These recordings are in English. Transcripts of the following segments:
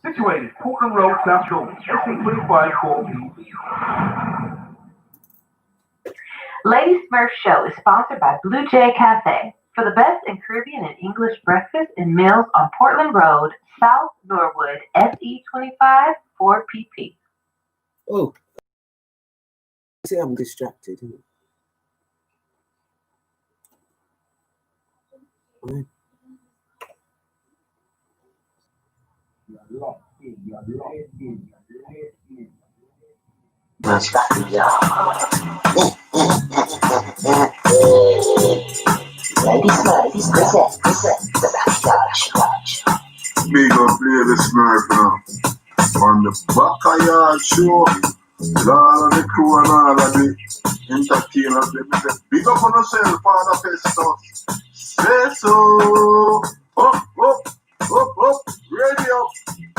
Situated Portland Road, South Shore, SC25 4PP. Lady Smurf Show is sponsored by Blue Jay Cafe for the best in Caribbean and English breakfast and meals on Portland Road, South Norwood, SE25 4PP. Oh, see, I'm distracted. Right. That's Backayard. Lady Smurf, listen, the Backayard Show. Me gonna play the Smurf now. On the Backayard Show. With all of the crew and all of the entertainers, let me say, big up on yourself, Father Festus. Say so. Up, radio.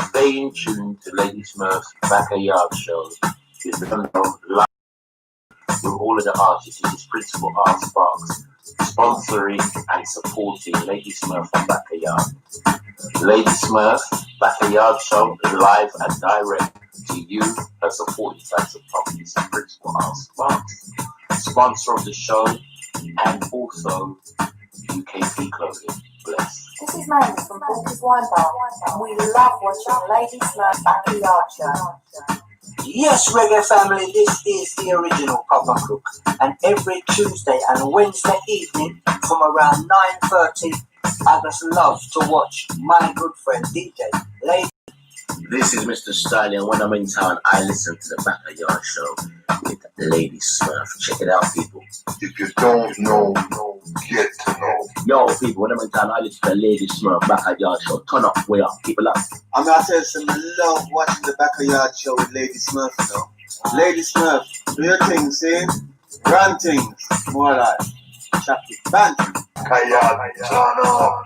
Stay in tune to Lady Smurf's Backayard Show. It's done live with all of the artists. This is Principal Art Sparks, sponsoring and supporting Lady Smurf on Backayard. Lady Smurf Backayard Show live and direct to you, her supporting fans and properties, and Principal Art Sparks, sponsor of the show, and also UKP Clothing. Bless. This is Mamie from Porky's Wine Bar, and we love watching Lady Smurf Backayard Show. Yes, reggae family, this is the original Papa Cook, and every Tuesday and Wednesday evening from around 9:30, I just love to watch my good friend DJ Lady. This is Mr. Styling, and when I'm in town, I listen to the Backayard Show with Lady Smurf. Check it out, people. If you don't know, get to know. Yo, people, when I'm in town, I listen to the Lady Smurf Backayard Show. Turn up, way up, people up. I'm gonna tell you some love watching the Backayard Show with Lady Smurf, you know. Lady Smurf, do your thing, see? Run things, more like chop it, bang. Backayard, turn up.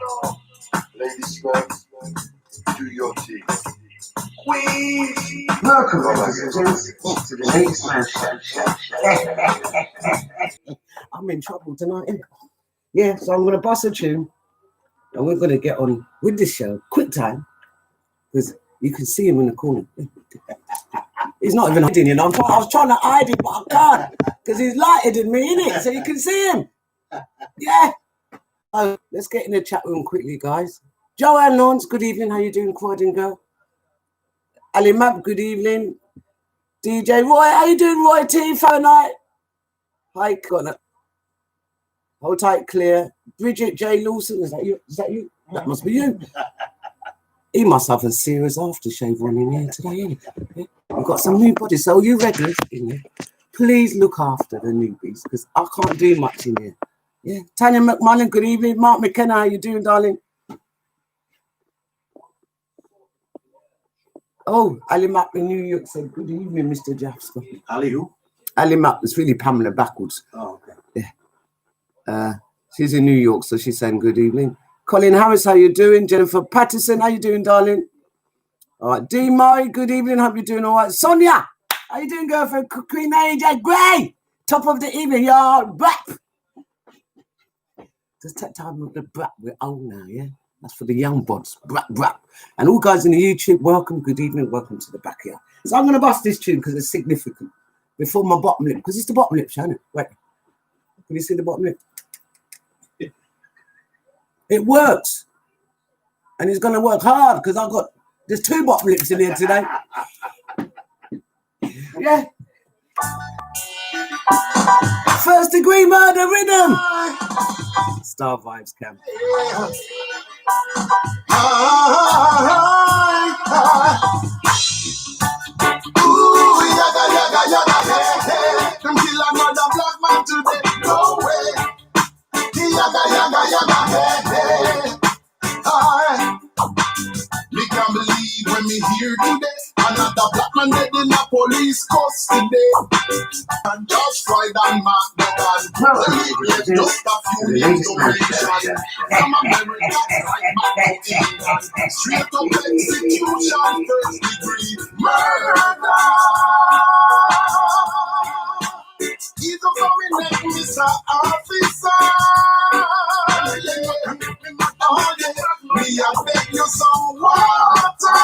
Lady Smurf, do your thing. Queen! Welcome, ladies and gents, to the Lady Smurf Show. I'm in trouble tonight, innit? Yeah, so I'm going to bust a tune and we're going to get on with this show. Quick time, because you can see him in the corner. He's not even hiding, you know. I was trying to hide him, but I can't because he's lighter than me, innit? So you can see him. Yeah. So let's get in the chat room quickly, guys. Joanne Lawrence, good evening. How you doing, Croydon girl? Ali Map, good evening. DJ Roy, how you doing, Roy T? Phone night. Hi, Connor. Hold tight, clear. Bridget J. Lawson, is that you? Is that you? That must be you. He must have a serious aftershave on in here today, ain't he? We've got some new bodies. So you regulars in here, please look after the newbies because I can't do much in here. Yeah. Tanya McMullen, good evening. Mark McKenna, how you doing, darling? Oh, Ali Mapp in New York said, good evening, Mr. Jasper. Ali who? Ali Mapp, it's really Pamela backwards. Oh, okay. Yeah. She's in New York, so she's saying good evening. Colin Harris, how you doing? Jennifer Patterson, how you doing, darling? All right. Dee Murray, good evening. Hope you're doing all right. Sonia, how you doing, girlfriend? Queen AJ Gray, top of the evening, y'all. Brap. Just take time with the brap. We're old now, yeah? That's for the young bods. Brap, brap. And all guys in the YouTube, welcome, good evening, welcome to the Backayard. So I'm going to bust this tune because it's significant before my bottom lip, because it's the bottom lip, isn't it? Wait. Can you see the bottom lip? It works. And it's going to work hard because there's two bottom lips in here today. Yeah. First degree murder rhythm. Star Vibes Camp. Ooh, yaga, yaga, yaga, hey, hey. Come kill another black man today. No way. Yaga, yaga, yaga, hey, hey. Aye. Me can't believe when me hear today another black man dead in a police custody. And just tried and mark the gun. It's just a few years duration. From America, right back to England. Straight up execution, first degree murder. He's a coming neck, Mr. Officer. Oh yeah, me I beg you some water.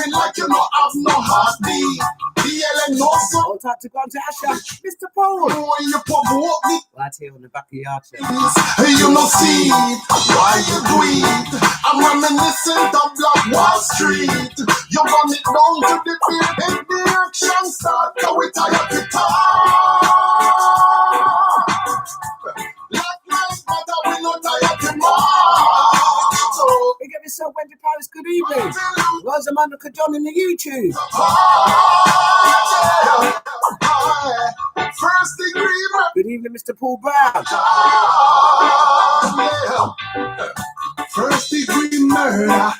acting like you don't have no heartbeat. DLN no so. All time to go on to Asher, Mr. Paul. When you provoke me, Right here on the Backayard show. you no see it. Why you do it? I'm reminiscent of Black Wall Street. You run it down to the beer, and the action start. Can we tired to talk? Black lives matter, we no tired to march. So, Big up yourself, Wendy Paris. Good evening. Rosamund John in the YouTube. first degree murder. Good evening, Mr. Paul Brown. First degree murder.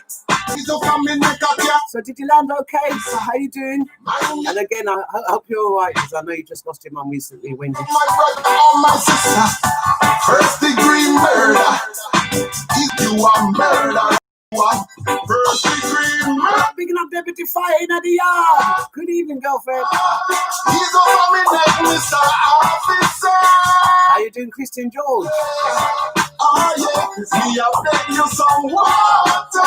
So did you land okay? So how you doing? And again, I hope you're all right, because I know you just lost your mum recently, Wendy. My brother or my sister. First degree murder. If you are murder. First degree murder. Picking up Deputy Fire in the yard. Good evening, girlfriend. He's over me neck, Mr. Officer. How you doing, Christian George? Oh yeah, me I beg you some water.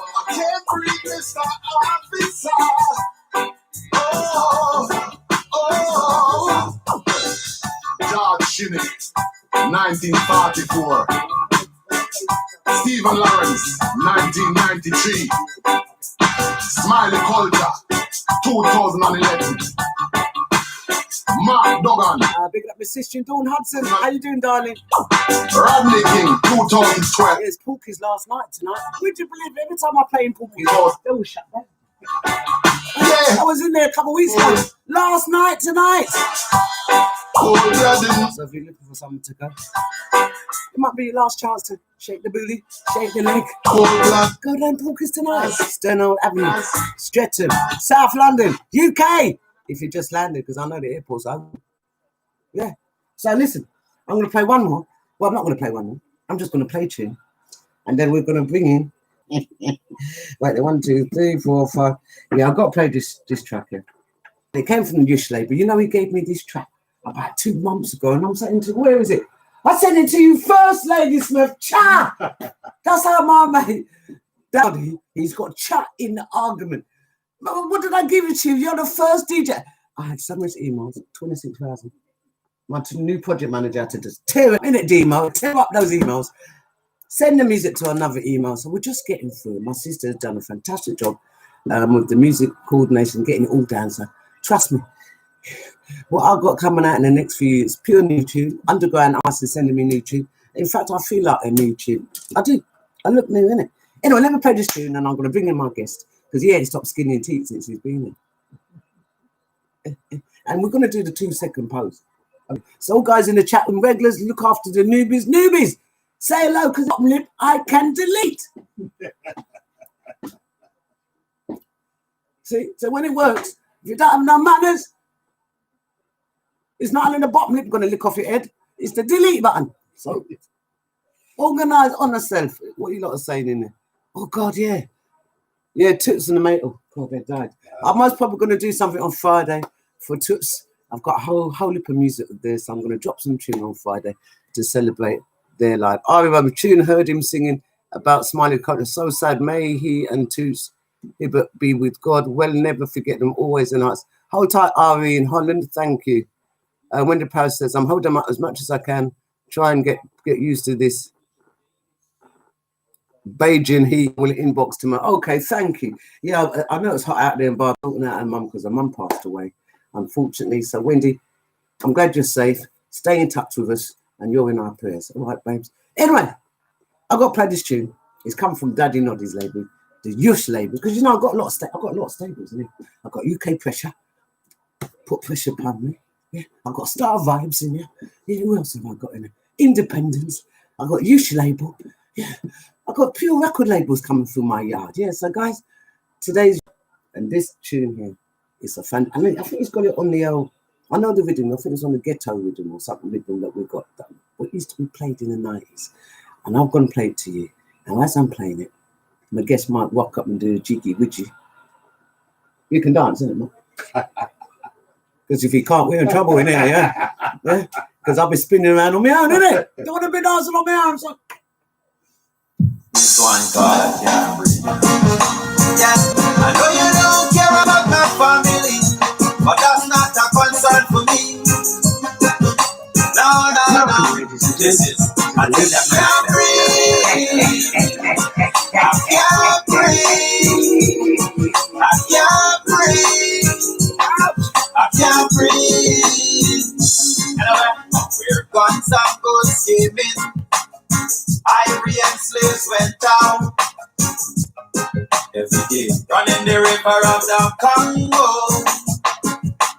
I can't breathe, Mr. Officer. Oh. George Shinney, 1944. Stephen Lawrence, 1993. Smiley Culture, 2011. Mark Duggan. Big up my sister Dawn Hudson. How you doing, darling? Rodney King, 2012. It's Pookies last night tonight. Would you believe every time I play in Pookies, they all shut down? Yeah. I was in there a couple of weeks ago. Last night tonight. Oh, yeah, So if you're looking for something to go, it might be your last chance to shake the booty, shake the leg. Go down Pookies tonight. Sternal Avenue, Streatham, South London, UK. If you just landed, because I know the airport's open. Yeah. So listen, I'm going to play one more. Well, I'm not going to play one more. I'm just going to play tune. And then we're going to bring in... Wait, 1, 2, 3, 4, 5. Yeah, I've got to play this track here. It came from the Yush label. You know, he gave me this track about 2 months ago. And I'm saying to where is it? I sent it to you first, Lady Smurf. Cha! That's how my mate, Daddy, he's got chat in the argument. What did I give it to you? You're the first DJ. I had so much emails, 26,000. My new project manager had to just tear up those emails, send the music to another email. So we're just getting through. My sister has done a fantastic job with the music coordination, getting it all down. So trust me, what I've got coming out in the next few years, pure new tune. Underground Ice is sending me new tune. In fact, I feel like a new tune. I do. I look new, innit? Anyway, let me play this tune and I'm going to bring in my guest. Because he ain't stopped skinning teeth since he's been there. And we're going to do the 2-second pose. So guys in the chat room, regulars, look after the newbies. Newbies, say hello, because I can delete. See, so when it works, if you don't have no manners, it's not in the bottom lip going to lick off your head. It's the delete button. So organise on yourself. What are you lot are saying in there? Oh, God, yeah. Yeah, Toots and the mate. Oh, God, they died. I'm most probably going to do something on Friday for Toots. I've got a whole heap of music there, so I'm going to drop some tune on Friday to celebrate their life. I remember tune, heard him singing about Smiley Culture. So sad, may he and Toots be with God. Well, never forget them, always and us. Hold tight, Ari in Holland. Thank you. Wendy Powers says, I'm holding up as much as I can. Try and get used to this. Beijing heat will inbox to me. Okay, thank you. Yeah, I know it's hot out there, but I'm talking out her mum because her mum passed away, unfortunately. So, Wendy, I'm glad you're safe. Stay in touch with us, and you're in our prayers. All right, babes. Anyway, I've got to play this tune. It's come from Daddy Noddy's label, the Yush label, because you know I've got a lot of stables in it. I've got UK Pressure, Put Pressure Upon Me. Yeah, I've got Star Vibes in here. Yeah, who else have I got in there? Independence. I've got Yush label. Yeah. I've got pure record labels coming through my yard. Yeah, so guys, today's and this tune here is a fan. I mean, I think he's got it on the I know the rhythm. I think it's on the ghetto rhythm or something rhythm that we got. What used to be played in the 90s, and I'm going to play it to you. And as I'm playing it, my guest might rock up and do a jiggy widgy. You can dance, isn't it, man? Because if you can't, we're in trouble in here, yeah. Because I'll be spinning around on my own, innit? Don't want to be dancing on my own. So. This one called Can't Breathe. Yeah, I know you don't care about my family, but that's not a concern for me. No, no, no. This is until I can't breathe. I can't breathe. I can't breathe. I can't breathe. Anyway, we're guns and good scheming. Ivory and slaves went down. Every day, running the river of the Congo.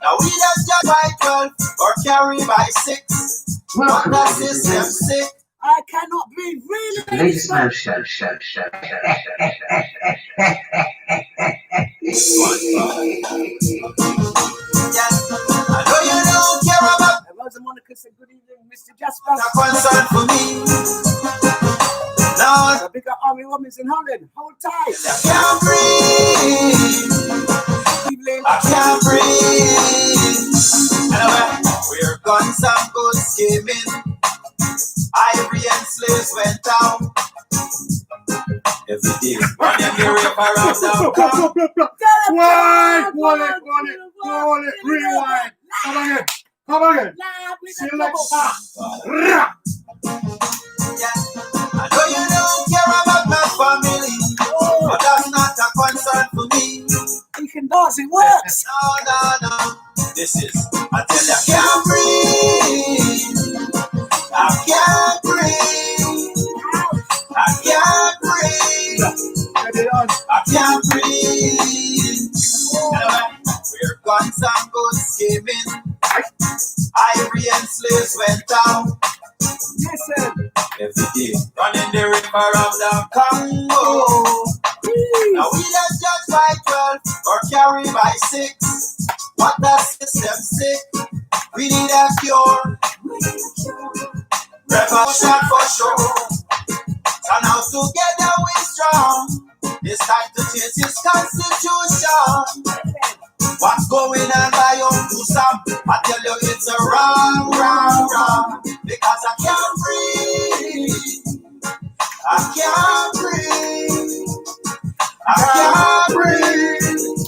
Now we just by 12 or carry by 6. But the system sick. I cannot breathe, really. Ladies Smurf show. Yeah, I know you don't care about Rosa Monica said, good evening, Mr. Jasper. the concern for me. Now A big up Army Women's in Holland. Hold tight. I can't breathe. I can't breathe. Anyway, we're guns and good scheming. Ivory and slaves went down. Every day, running the river of the Congo. Wallet, rewind. Come again. Yeah, I know you don't care about my family, but that's not a concern for me. You can dance, it works. No. This is until I can't breathe. I can't breathe. I can't breathe. I can't breathe. Anyway, we're guns and good scheming. Ivory and slaves went down. Listen. Every day, running the river of the Congo. Now we just judge by 12 or carry by 6. What the system sick? We need a cure. Revolution for sure. So now together we strong. It's time to change this constitution. What's going on by your do some? I tell you it's a wrong. Because I can't breathe. I can't breathe. I can't breathe.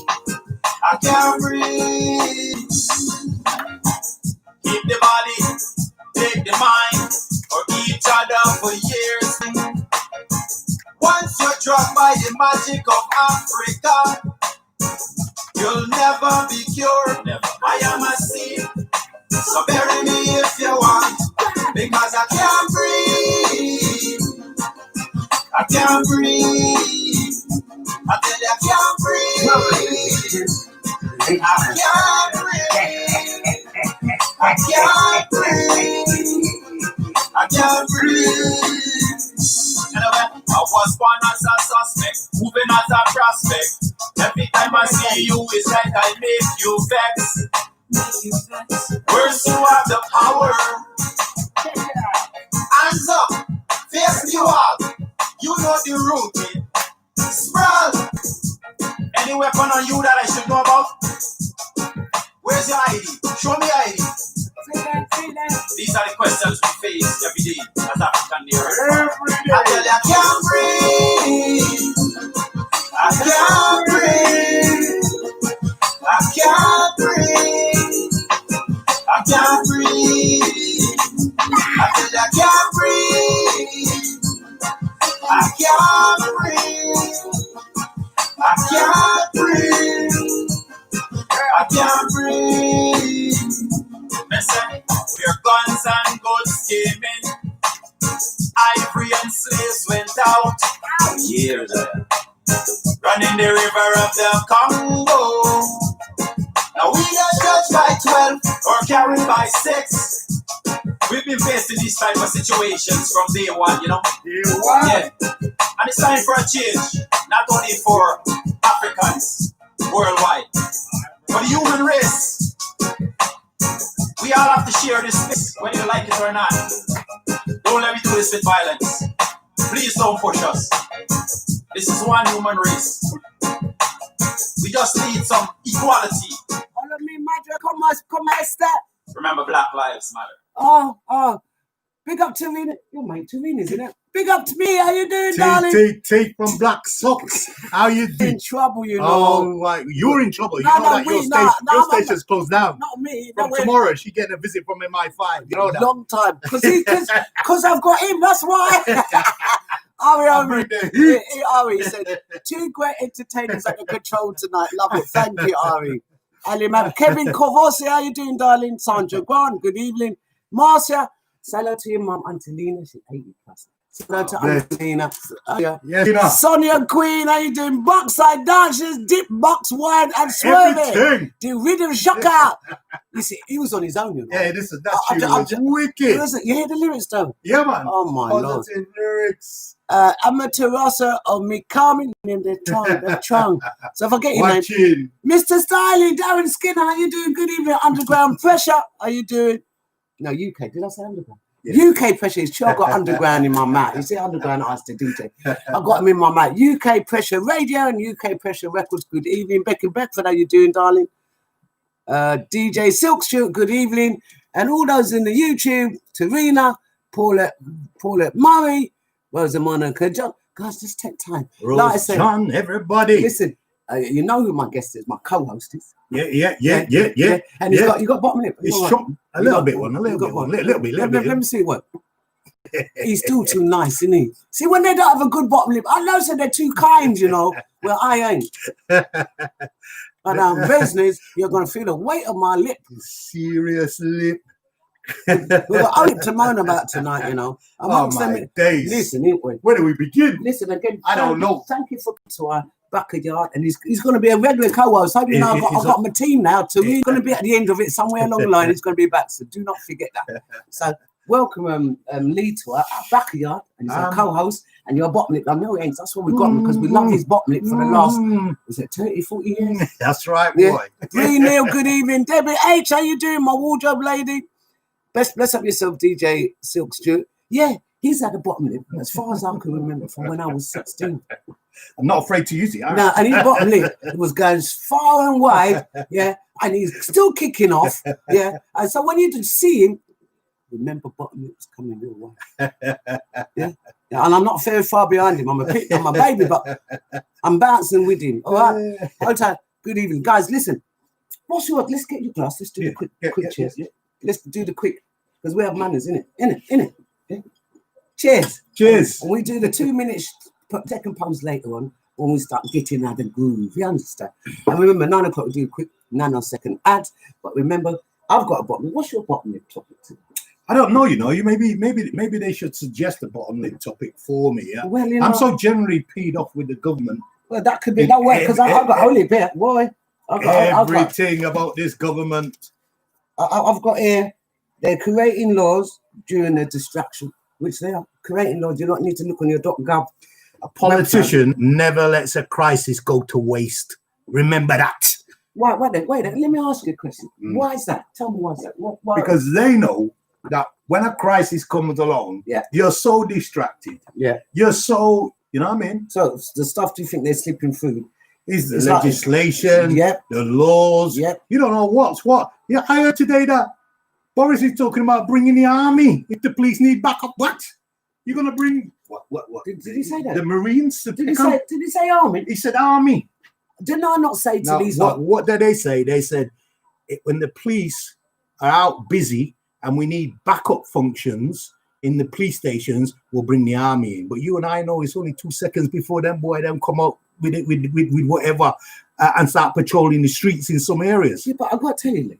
I can't breathe. Keep the body, take the mind, or each other for years. Once you're struck by the magic of Africa, you'll never be cured. Never. I am a seed, so bury me if you want, because I can't breathe. I can't breathe. I tell you I can't breathe. I can't breathe. I can't breathe. I can't breathe. Anyway, I was born as a suspect, moving as a prospect. Every time I see you, it's like I make you vex. Worse, you have the power. Hands up, face the wall. You know the routine. Sprawl. Any weapon on you that I should know about? Where's your ID? Show me ID. These are the questions we face every day as African heroes. I tell you I can't breathe. I can't breathe. I can't breathe. I can't breathe. I tell you I can't breathe. I can't breathe. I can't breathe. I can't breathe. Listen, we're guns and good scheming. Ivory and slaves went out. Years running the river of the Congo. Now we don't judge by 12 or carry by 6. We've been facing these type of situations from day one, you know. Yeah. And it's time for a change, not only for Africans worldwide, for the human race. We all have to share this space, whether you like it or not. Don't let me do this with violence. Please don't push us. This is one human race. We just need some equality. Follow me, Madra. Come on, step. Remember, Black Lives Matter. Oh. Big up Tarina. Your mate Tarina, isn't it? Big up to me. How you doing, T darling? from Black Socks. How you doing? In trouble, you know. Oh, right. You're in trouble. No, You know that your station's closed down. Not me. From tomorrow, she getting a visit from MI5. You know that. Long time. Because I've got him. That's why. Ari said, 2 great entertainers at the control tonight. Love it. Thank you, Ari. Ali, man. Kevin Covosi, how you doing, darling? Sandra Grant, good evening. Marcia, say hello to your mum, Auntie Lena. She's 80 plus. Say hello to Auntie Lena. Yes, Sonia Queen, how you doing? Boxside dancers, dip, box wide, and swerving. The rhythm shocker. You see, he was on his own, you know. Yeah, that's wicked. You hear the lyrics, though? Yeah, man. Oh, my Lord. Positive lyrics. I'm a terrasa of me coming in the tongue. So forget your name. Mr. Styling, Darren Skinner, how you doing? Good evening. Underground Pressure, how you doing? No, UK. Did I say underground? Yeah. UK Pressure is true. I got underground in my mouth. You see, underground, I asked the DJ. I got him in my mouth. UK Pressure Radio and UK Pressure Records. Good evening. Becky Beckford, how you doing, darling? DJ Silkshoot, good evening. And all those in the YouTube, Tarina, Paulette Murray, Rosa Monica John. Guys, just take time. Rose like I said, John, everybody. Listen, you know who my guest is, my co-host is. Yeah. And you got bottom lip. It's short. A little bit. Let me see what. He's still too nice, isn't he? See, when they don't have a good bottom lip, I know so they're too kind, you know. Well, I ain't. But business, you're gonna feel the weight of my lip. Serious lip. We've got only to moan about tonight, you know. Amongst my days. Listen, where do we begin? Listen again. I don't know. Thank you for to our Backayard, and he's going to be a regular co-host. So you know, I've got my team now. He's going to be at the end of it somewhere along the line. He's going to be back. So do not forget that. So welcome, Lee, to our Backayard, and he's our co-host. And your bottom lip, I know it ain't. That's what we got him because we love his bottom lip for the last, was it 30, 40 years? That's right, boy. Bree Neil, good evening. Debbie H, how you doing, my wardrobe lady? Bless up yourself, DJ Silk Stewart. Yeah, he's at the bottom lip, as far as I can remember, from when I was 16. I'm not afraid to use it. No, and his bottom lip was going far and wide, yeah, and he's still kicking off, yeah. And so when you see him, remember bottom lip's coming your way. Yeah. And I'm not very far behind him. I'm a baby, but I'm bouncing with him. All right. Okay. Good evening, guys. Listen, let's get your glass. Let's do the quick cheers. Yeah. Let's do the quick because we have manners, innit? Yeah. Cheers. And we do the 2 minutes second pose later on when we start getting out the groove. You understand? And remember, 9 o'clock we do a quick nanosecond ad. But remember, I've got a bottom lip. What's your bottom lip topic? I don't know, you know. Maybe they should suggest a bottom lip topic for me. Yeah? Well, you know, I'm so generally peed off with the government. Well, that could be that way because I've got only bit, boy. Everything about this government. I've got here. They're creating laws during the distraction, which they are creating laws. You don't need to look on your .gov. A politician never lets a crisis go to waste. Remember that. Wait. Let me ask you a question. Why is that? Tell me why is that? Why? Because they know that when a crisis comes along, you're so distracted. Yeah. You're so, you know what I mean? So the stuff do you think they're slipping through? Is the legislation, the laws. You don't know what's what. Yeah, I heard today that Boris is talking about bringing the army if the police need backup. What? You're gonna bring what? Did he say that? The Marines? Did he say army? He said army. Didn't I not say to these? What did they say? They said when the police are out busy and we need backup functions in the police stations, we'll bring the army in. But you and I know it's only 2 seconds before them come out with whatever and start patrolling the streets in some areas. Yeah, but I've got to tell you,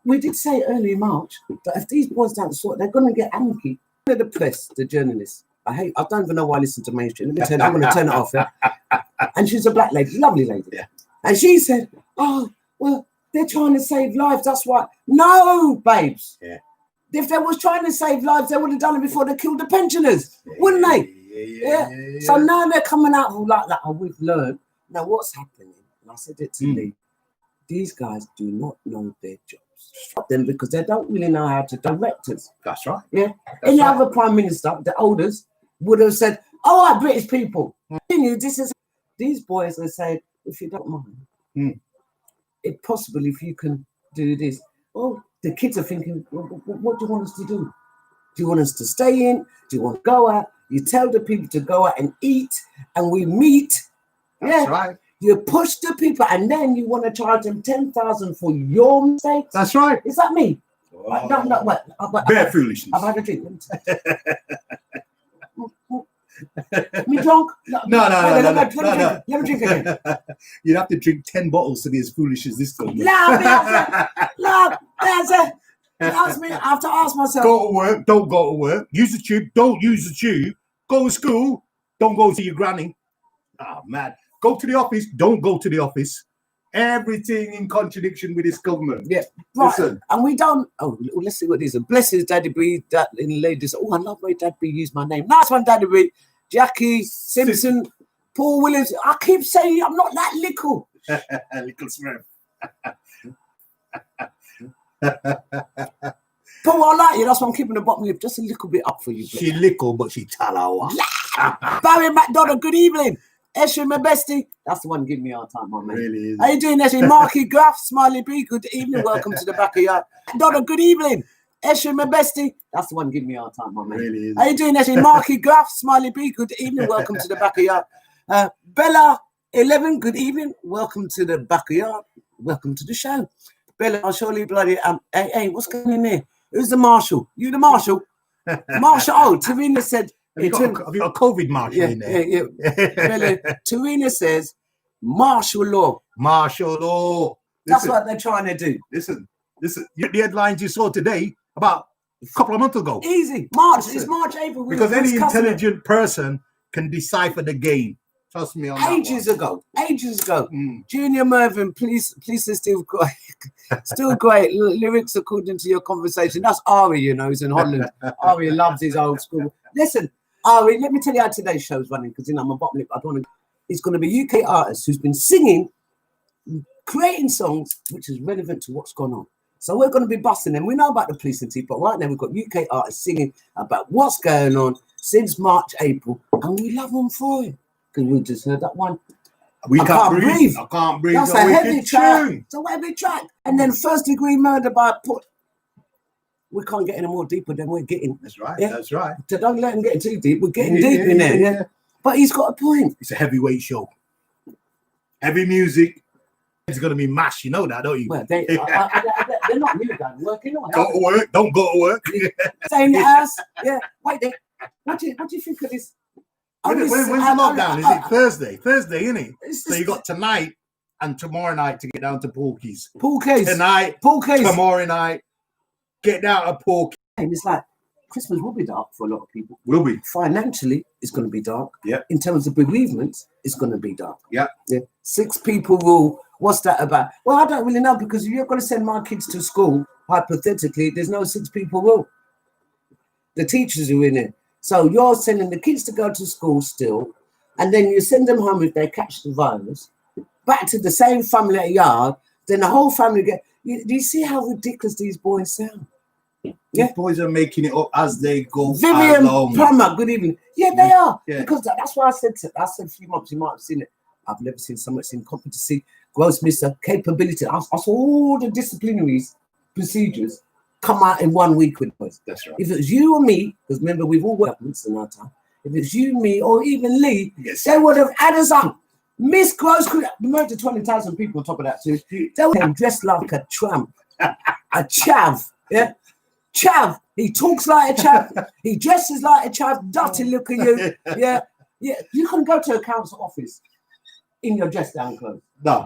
we did say early March that if these boys don't sort, they're going to get angry. The press, the journalists. I don't even know why I listen to mainstream. Let me tell you, I'm going to turn it off. Yeah? And she's a black lady, lovely lady. Yeah. And she said, oh, well, they're trying to save lives. That's why. No, babes. Yeah. If they was trying to save lives, they would have done it before they killed the pensioners, wouldn't they? Yeah. So now they're coming out like that. And we've learned. Now, what's happening? And I said it to Lee. These guys do not know their jobs. Stop them because they don't really know how to direct us. That's right. Yeah. Any other prime minister, the oldest, would have said, all right, British people, these boys are saying, if you don't mind, if possible, if you can do this. Oh, the kids are thinking, what do you want us to do? Do you want us to stay in? Do you want to go out? You tell the people to go out and eat, and we meet. That's right. You push the people, and then you want to charge them 10,000 for your mistakes. That's right. Is that me? Oh, No, what? bare foolishness. I've had a drink. Me drunk? No. Let me drink again. You'd have to drink 10 bottles to be as foolish as this time. Ask me. I have to ask myself. Go to work, don't go to work. Use the tube, don't use the tube. Go to school, don't go to your granny. Oh, man. Go to the office, don't go to the office. Everything in contradiction with this government. Yeah, right. Listen. And we don't. Oh, let's see what these are. Bless his Daddy B. That in ladies. Oh, I love the way Daddy B used my name. Nice one, Daddy B. Jackie Simpson, Paul Williams. I keep saying I'm not that little. Little Smurf. Paul, I like you. That's why I'm keeping the bottom lip just a little bit up for you. She little, but she talawa. Barry McDonald, good evening. Eshe, my bestie. That's the one giving me our time, my man. Really is. How you doing, Eshe? Marky Graff, Smiley B, good evening. Welcome to the Backayard. McDonald, good evening. Eshe, my bestie. That's the one giving me our time, my man. Really is. How you doing, Eshe? Marky Graff, Smiley B, good evening. Welcome to the Backayard. Bella 11, good evening. Welcome to the Backayard. Welcome to the show. Bella, I'll surely bloody hey, what's going on there? Who's the marshal? You the marshal? Marshal. Oh, Tarina said. Have you got a COVID marshal in there? Yeah. Bella, Tarina says martial law. Martial law. That's what they're trying to do. Listen. The headlines you saw today about a couple of months ago. Easy. March. It's March, April. Because any intelligent person can decipher the game. Trust me on that. Ages ago. Junior Mervyn, please are still great. Still great. Lyrics according to your conversation. That's Ari, you know, he's in Holland. Ari loves his old school. Listen, Ari, let me tell you how today's show's running, because I'm a bottom lip. I don't want to. It's going to be UK artists who's been singing, creating songs which is relevant to what's gone on. So we're going to be busting them. We know about the police and tea, but right now we've got UK artists singing about what's going on since March, April, and we love them for it. Because we just heard that one. I can't breathe. I can't breathe. That's a heavy track. It's a heavy track. And then First Degree Murder by Put. We can't get any more deeper than we're getting. That's right. Yeah? That's right. So don't let him get too deep. We're getting deep in there. Yeah. But he's got a point. It's a heavyweight show. Heavy music. It's going to be mash. You know that, don't you? Well, they're not new guys working. Go to work. Don't go to work. Saying us. Yeah. Wait there. What do you think of this? When's the lockdown? Is it Thursday? Thursday, isn't it? So you got tonight and tomorrow night to get down to Porky's. Tonight, tomorrow night, get down to Porky's. And it's like, Christmas will be dark for a lot of people. Will be. Financially, it's going to be dark. Yeah. In terms of bereavements, it's going to be dark. Yeah. 6 people rule. What's that about? Well, I don't really know, because if you're going to send my kids to school, hypothetically, there's no 6 people rule. The teachers are in it. So you're sending the kids to go to school still, and then you send them home if they catch the virus, back to the same family at yard, then the whole family get... Do you see how ridiculous these boys sound? These boys are making it up as they go Vivian along. Plummer, good evening. Yeah, they are. Yeah. Because that's why I said a few months, you might have seen it. I've never seen so much in competency, gross misser, capability. I saw all the disciplinary procedures come out in 1 week with us. That's right. If it was you or me, because remember we've all worked in our time. If it's you, me, or even Lee, they would have had us up. Miss Gross could have to 20,000 people on top of that too. They would have dressed like a tramp, a chav. Yeah, chav. He talks like a chav. He dresses like a chav. Dirty look at you. Yeah. You can go to a council office in your dress down clothes. No.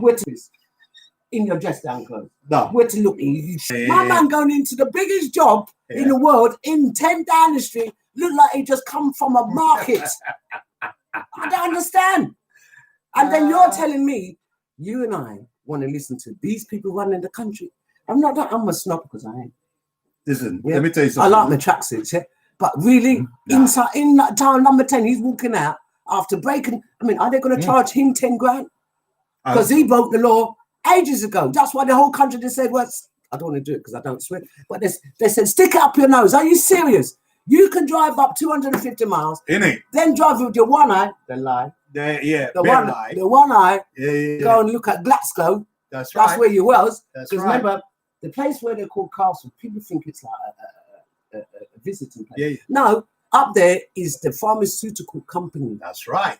In your dress down clothes. No. Where to look? My man going into the biggest job in the world in 10 Downing Street look like he just come from a market. I don't understand. And then you're telling me you and I want to listen to these people running the country. I'm a snob because I ain't. Listen, let me tell you something. I like my tracksuits, but really, inside in that town number 10, he's walking out after breaking. I mean, are they going to charge him 10 grand? Because he broke the law ages ago. That's why the whole country just said, well, I don't want to do it because I don't swear. But they said, stick it up your nose. Are you serious? You can drive up 250 miles. Innit? Then drive with your one eye. Then lie. The one eye. Yeah. Go and look at Glasgow. That's right. That's where you was. That's Because right. remember, the place where they're called Castle, people think it's like a visiting place. Yeah. No, up there is the pharmaceutical company. That's right.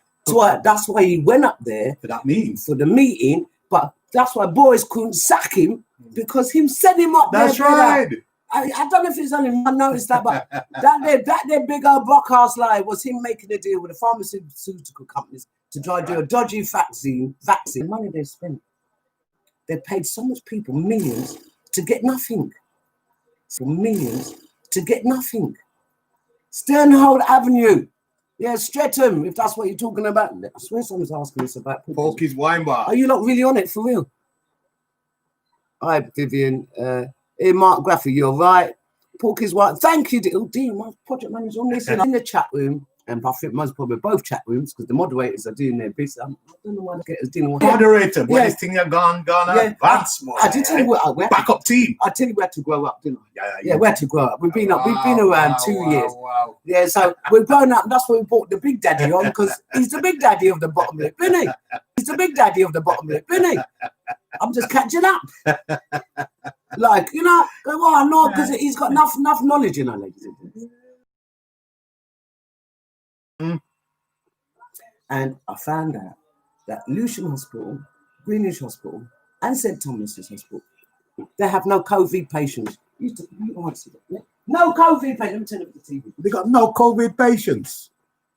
That's why he went up there For that means. for the meeting. But that's why boys couldn't sack him because him sent him up That's there. brother. right. I don't know if it's only one noticed that, but that big old blockhouse lie was him making a deal with the pharmaceutical companies to try to do a dodgy vaccine. The money they spent, they paid so much people millions to get nothing. Sternhold Avenue. Yeah, Streatham, if that's what you're talking about. I swear someone's asking us about Porky's Wine Bar. Are you not really on it for real? Hi, Vivian. Hey, Mark Graffy, you're right. Porky's Wine. Thank you. Oh, dear, my project manager's on this in the chat room. And I think most probably both chat rooms because the moderators are doing their business. I don't know why they get us dealing with Moderator, but this thing have gone advance more. I did tell you what, backup team. I tell you we had to grow up, didn't I? Yeah, we had to grow up. We've been around 2 years. Wow. Yeah, so we've grown up. That's why we brought the big daddy on because he's the big daddy of the bottom lip, isn't he? He's the big daddy of the bottom lip, isn't he? I'm just catching up. Like, you know, well, no, because he's got enough knowledge, you know, ladies and gentlemen. And I found out that Lewisham Hospital, Greenwich Hospital, and St Thomas's Hospital, they have no COVID patients. You answered it. Yeah? No COVID patients. Let me turn up the TV. They got no COVID patients.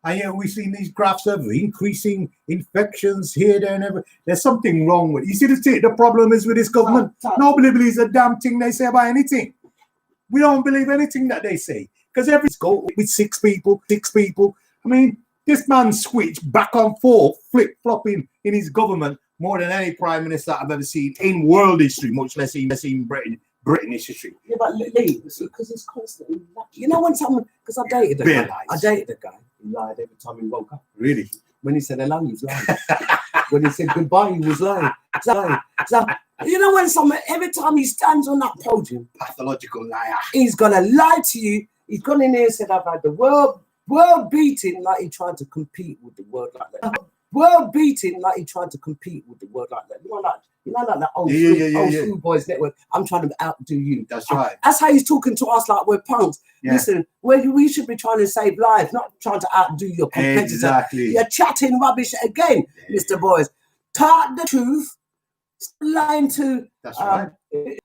And yet we've seen these graphs of increasing infections here, there, and everywhere. There's something wrong with it. You see the problem is with this government. Nobody believes a damn thing they say about anything. We don't believe anything that they say. Because every go with six people. I mean, this man switched back and forth, flip-flopping in his government more than any prime minister I've ever seen in world history, much less in Britain history. Yeah, but Lee, because it's constantly. You know when someone, because I dated a guy. He lied every time he woke up. Really? When he said hello, he was lying. When he said goodbye, he was lying. So you know when someone, every time he stands on that podium, pathological liar, he's gonna lie to you. He's gone in there and said, I've had the world beating, like he tried to compete with the world like that. World beating, like he tried to compete with the world like that. You know, like that old school boys network. I'm trying to outdo you. That's right. That's how he's talking to us like we're punks. Yeah. Listen, we should be trying to save lives, not trying to outdo your competitor. Exactly. You're chatting rubbish again, Mr. Boys. Tell the truth. Lying to. That's right.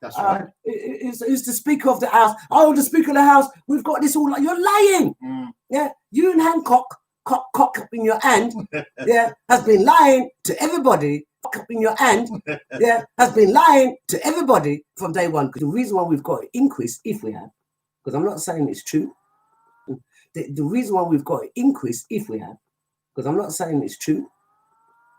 That's right. Is the Speaker of the House? Oh, the Speaker of the House. We've got this all. You're lying. Yeah, you and Hancock, cock up in your hand. Yeah, has been lying to everybody. Cock up in your hand. Yeah, has been lying to everybody from day one. Because the reason why we've got an increase, if we have, because I'm not saying it's true. The reason why we've got an increase, if we have, because I'm not saying it's true.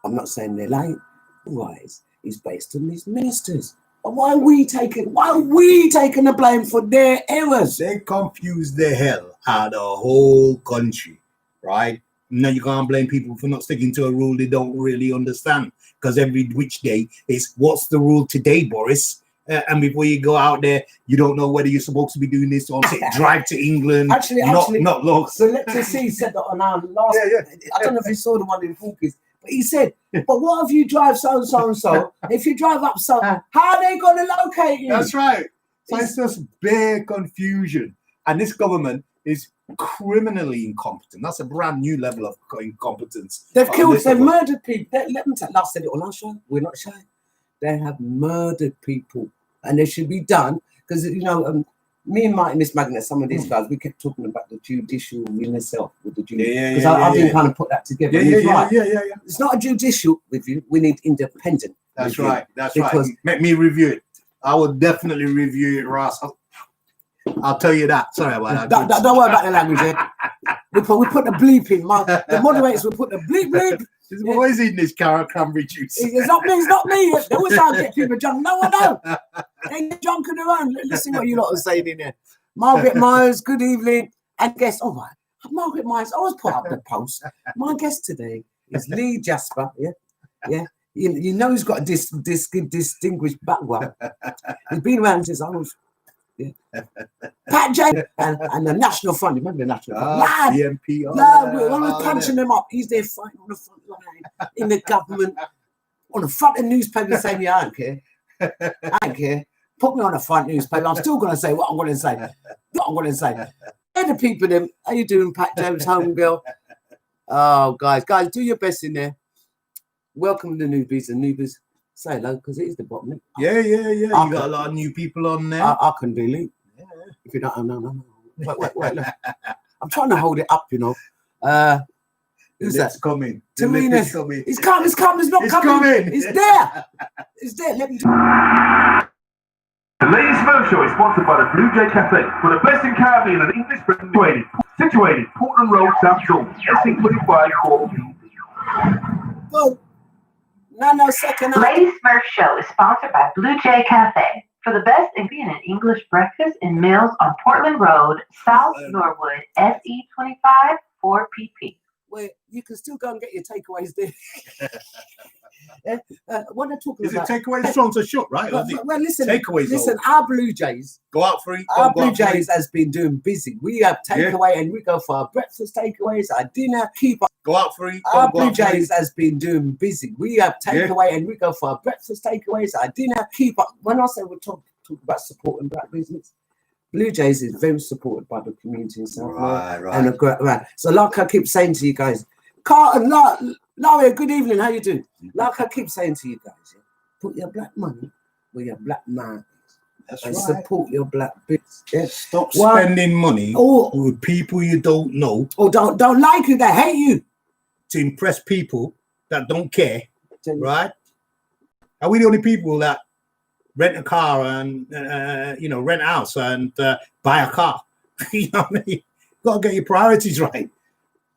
I'm not saying they're lying. Rise is based on these ministers. Why are we taking the blame for their errors? They confuse the hell out of the whole country, right? Now you can't blame people for not sticking to a rule they don't really understand, because every which day is what's the rule today, Boris? And before you go out there, you don't know whether you're supposed to be doing this or drive to England. Actually, not look. So let's see. He said that on our last. I don't know if you saw the one in Focus. He said, but what if you drive so and so? If you drive up so, how are they going to locate you? That's right. So it's just bare confusion. And this government is criminally incompetent. That's a brand new level of incompetence. They've murdered people. Let me tell you, I said it on our show. We're not shy. They have murdered people. And they should be done. Because, you know, me and Martin, this magnet, some of these guys, we kept talking about the judicial in itself with the judicial. Because I've been kind of put that together. Yeah. It's not a judicial review. We need independent. That's right. That's right. Make me review it. I will definitely review it, Ross. I'll tell you that. Sorry about that. Don't worry about the language. We put the bleep in. The moderators will put the bleep. There's always in this cranberry juice. It's not me. They always try to get people drunk. No, I don't. They get drunk on their own. Listen what you lot are saying in there. Margaret Myers, good evening. And guest, Margaret Myers, I always put up the post. My guest today is Lee Jasper. Yeah. You know he's got a distinguished background. He's been around since I was. Yeah. Pat J and the National Front. Remember the National Front? CMP. When we're punching them up, he's there fighting on the front line in the government, on the front of the newspaper saying, I don't care. Put me on the front newspaper. I'm still going to say what I'm going to say. Hey, the people, them. How you doing, Pat Jones, home girl? Oh, guys, do your best in there. Welcome the newbies and newbies. Say hello, because it is the bottom. Yeah. You got a lot of new people on there. I can do it. Yeah. If you don't, no. Wait. Look. I'm trying to hold it up, you know. Who's that? Coming. Tarina. It's coming. It's not coming. It's there. It's there. Let me. The Ladies Smurf Show is sponsored by the Blue Jay Cafe for the best in Caribbean and English situated Portland Road, South Shore, SC25 4PP. Well, no second. Ladies Smurf Show is sponsored by Blue Jay Cafe for the best Indian and English breakfast and meals on Portland Road, South Norwood, SE25 4PP. Where you can still go and get your takeaways there. What they're talking is about? Is it takeaways strong to shut, right? Well, listen. Takeaways. Listen, our Blue Jays. Go out for it. Our Blue Jays has been doing busy. We have takeaway and we go for our breakfast takeaways, our dinner. Go out for it. Our Blue Jays has been doing busy. We have takeaway and we go for our breakfast takeaways, our dinner. Keep up. When I say we talk about supporting black business, Blue Jays is very supported by the community in South right. And right. So like I keep saying to you guys, Carlton, Larry, good evening. How you doing? Like I keep saying to you guys, put your black money where your black mind is. That's and right. Support your black business. Yeah. Stop spending money with people you don't know. Or don't like you, they hate you. To impress people that don't care, right? Are we the only people that rent a car and rent a house and buy a car? You know what I mean? Gotta get your priorities right.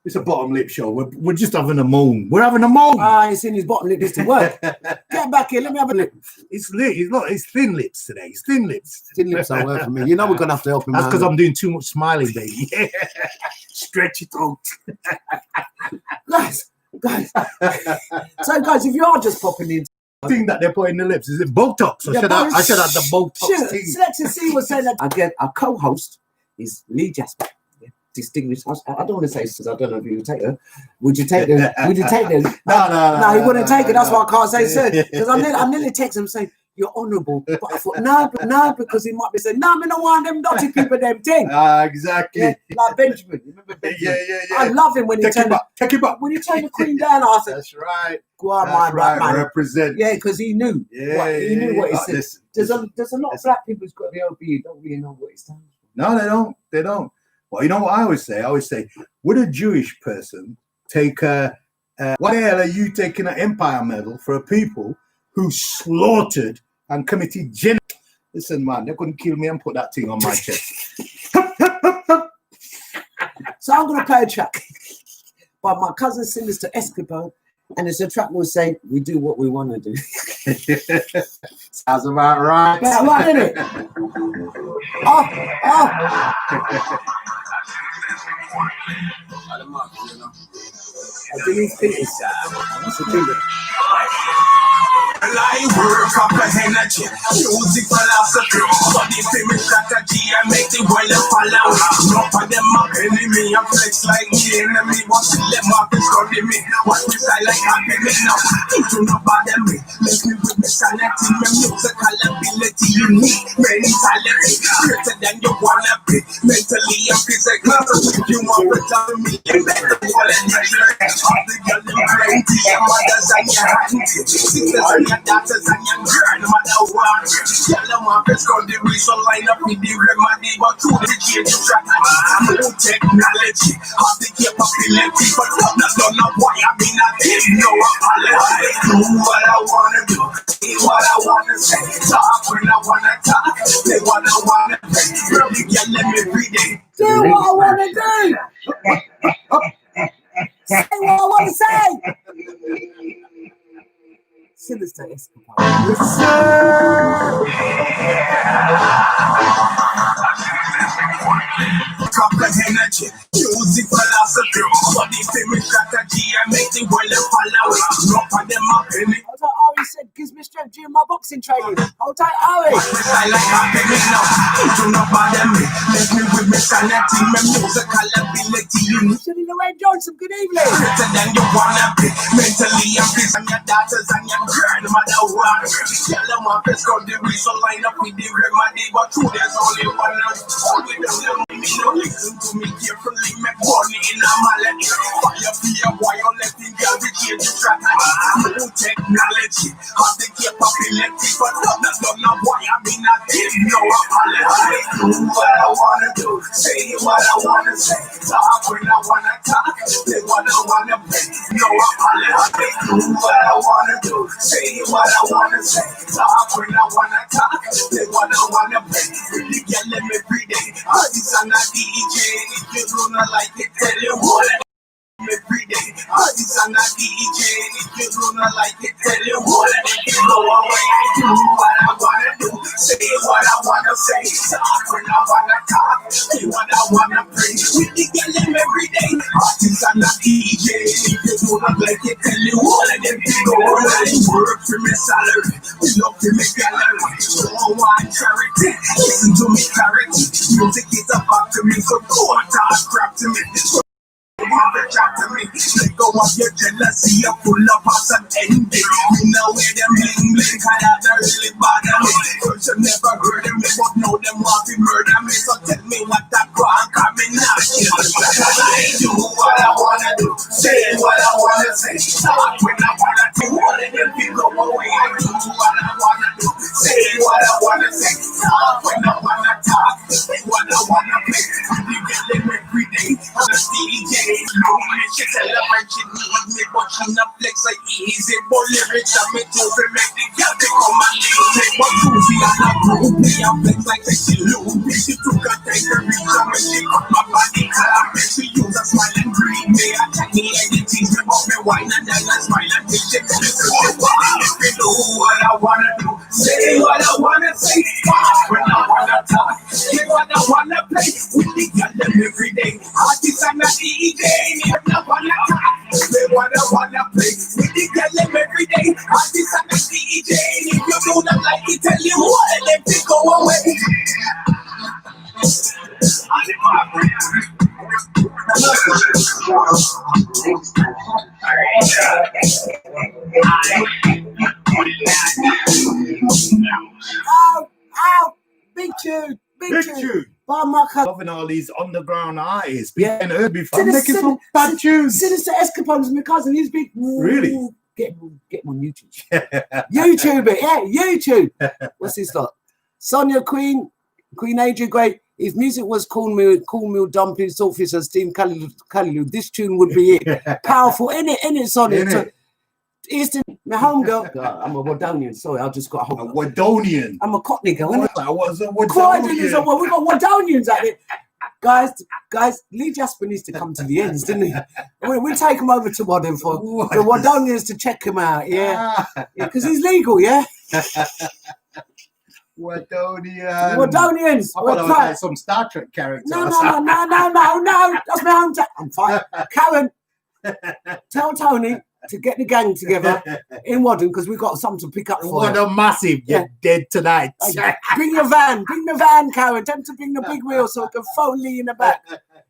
It's a bottom lip show. We're just having a moan. We're having a moan. It's in his bottom lip. This to work. Get back here. Let me have a lip. It's lit. It's thin lips today. It's thin lips. Thin lips don't work for me. You know we're gonna have to help him. That's because I'm doing too much smiling, baby. Stretch it out. guys. So guys, if you are just popping in, thing that they're putting in the lips, is it Botox? I should have the Botox thing. Selection C was saying that again. Our co-host is Lee Jasper. Distinguished. I don't want to say this because I don't know if you would take her. Would you take them? Would you take them? No, he wouldn't take it. That's why I can't say sir. Because I'm nearly texting him saying you're honourable, but I thought no, because he might be saying no, I don't want them naughty people them thing. Exactly. Yeah, like Benjamin. Remember Benjamin? Yeah. I love him when he take it back. When he turned the Queen down. I said, that's right. Go on, my black man. Represent. Yeah, because he knew. He knew what he said. Listen, there's a lot of black people who's got the OB don't really know what it stands for. No, they don't. Well, you know what I always say? Would a Jewish person take why the hell are you taking an Empire Medal for a people who slaughtered and committed genocide? Listen, man, they couldn't kill me and put that thing on my chest. So I'm going to play a track by my cousin Sinister Escobar, and it's a track we'll say, we do what we want to do. Sounds about right. That's right, isn't it? Denise Peters. That's a thing. Life work up a energy, music philosophy, study famous strategy and make the world follow. None of them are enemy and flex like me enemy. What you let Marcus study me? What we fly like happy me now? You do not bother me. Let me witness sanity, my musical ability, unique mentality, greater than you wanna be, mentally and physically. You want to tell me you better fall and measure. All the girls in plenty, your mothers and your aunties, sisters and your daughters and your girl, no matter what. Yellow markers got the reason line up with the remedy, but to the change strategy, no technology, have the capability, but that's not why I mean I didn't know apology. Do what I wanna do, say what I wanna say, talk when I wanna talk, say what I wanna say. Girl, you can let me read it. Do what I wanna do. Say what I wanna say. Sinister Escobar. Yes, sir. Couple energy, music philosophy, study famous strategy Hold on, Ari said, gives me strength during my boxing training. Hold tight, Ari. Shirley Lorraine Johnson, good evening. Technology, how to keep popularity, but don't know why I mean I didn't know apology. Do what I wanna do, say what I wanna say, talk when I wanna talk, play what I wanna play. No apology. Do what I wanna do, say what I wanna say, talk when I wanna talk, play what I wanna play. Really get them every day. Artists and a DJ, if you do not like it, tell you what. Every day, artists and a DJ, if you do not like it, tell you what. You know what I do, what I wanna do, say what I wanna say, talk when I wanna talk, say what I wanna play. We get them every day, artists and a DJ, if you do not like it, tell you what. And them people work for me salary, we love to make gallery, don't want charity, listen to me clarity. Music is a back to me, so go and talk crap to me. Chat to me, let go of your jealousy, you're full of us and envy. You know where them bling, cause that really bother me. Cause you never heard of me, but now them want to murder me. So tell me what that go and come in now. I do what I wanna do, say what I wanna say, talk when I wanna do. All of them people go away, I do what I wanna do, say what I wanna say, talk when I wanna talk, say what I wanna play. You get them every day, on the DJ. She celebrate, she need me, but she not flex like easy. But lyrics that me too to make the girl become my lead. But Groovy and a groupie, I flex like she loopy. She took a time to reach her when she cut my body. She use a smile and greet me. I check me like the tease me, but me wine and then I smile and bitch it. If you do what I wanna do, say what I wanna say, talk when I wanna talk, say what I wanna play. We the girl them every day, artists and a DJ. They wanna talk, they wanna play. We the girl them every day, artists and a DJ. If you do not like it, tell you what, and then they go away. Ow, big tune, big tune. Loving all these underground artists. Yeah, and heard before. I'm making some bad tunes. Sinister Escapades, my cousin, he's big. Really? Get him on YouTube. YouTube it, yeah, YouTube. What's his lot? Sonia Queen Adrian Gray. If music was cornmeal dumpling, saltfish and steamed callaloo, this tune would be it. Powerful, innit, Sonia? Eastern, my home girl. I'm a Wadonian. Sorry, I just got a Wadonian. I'm a Cockney girl. I was a Wadonian. Well, we got Wadonians at it. Guys, Lee Jasper needs to come to the ends, didn't he? We'll take him over to Wadden for the Wadonians to check him out, yeah. Because he's legal, yeah? Wadonians. I thought I was like some Star Trek character. No. That's my home town. I'm fine. Karen, tell Tony to get the gang together in Wadden because we've got something to pick up for What a massive, you're dead tonight. Bring the van, Karen. Tell him to bring the big wheel so we can phone Lee in the back.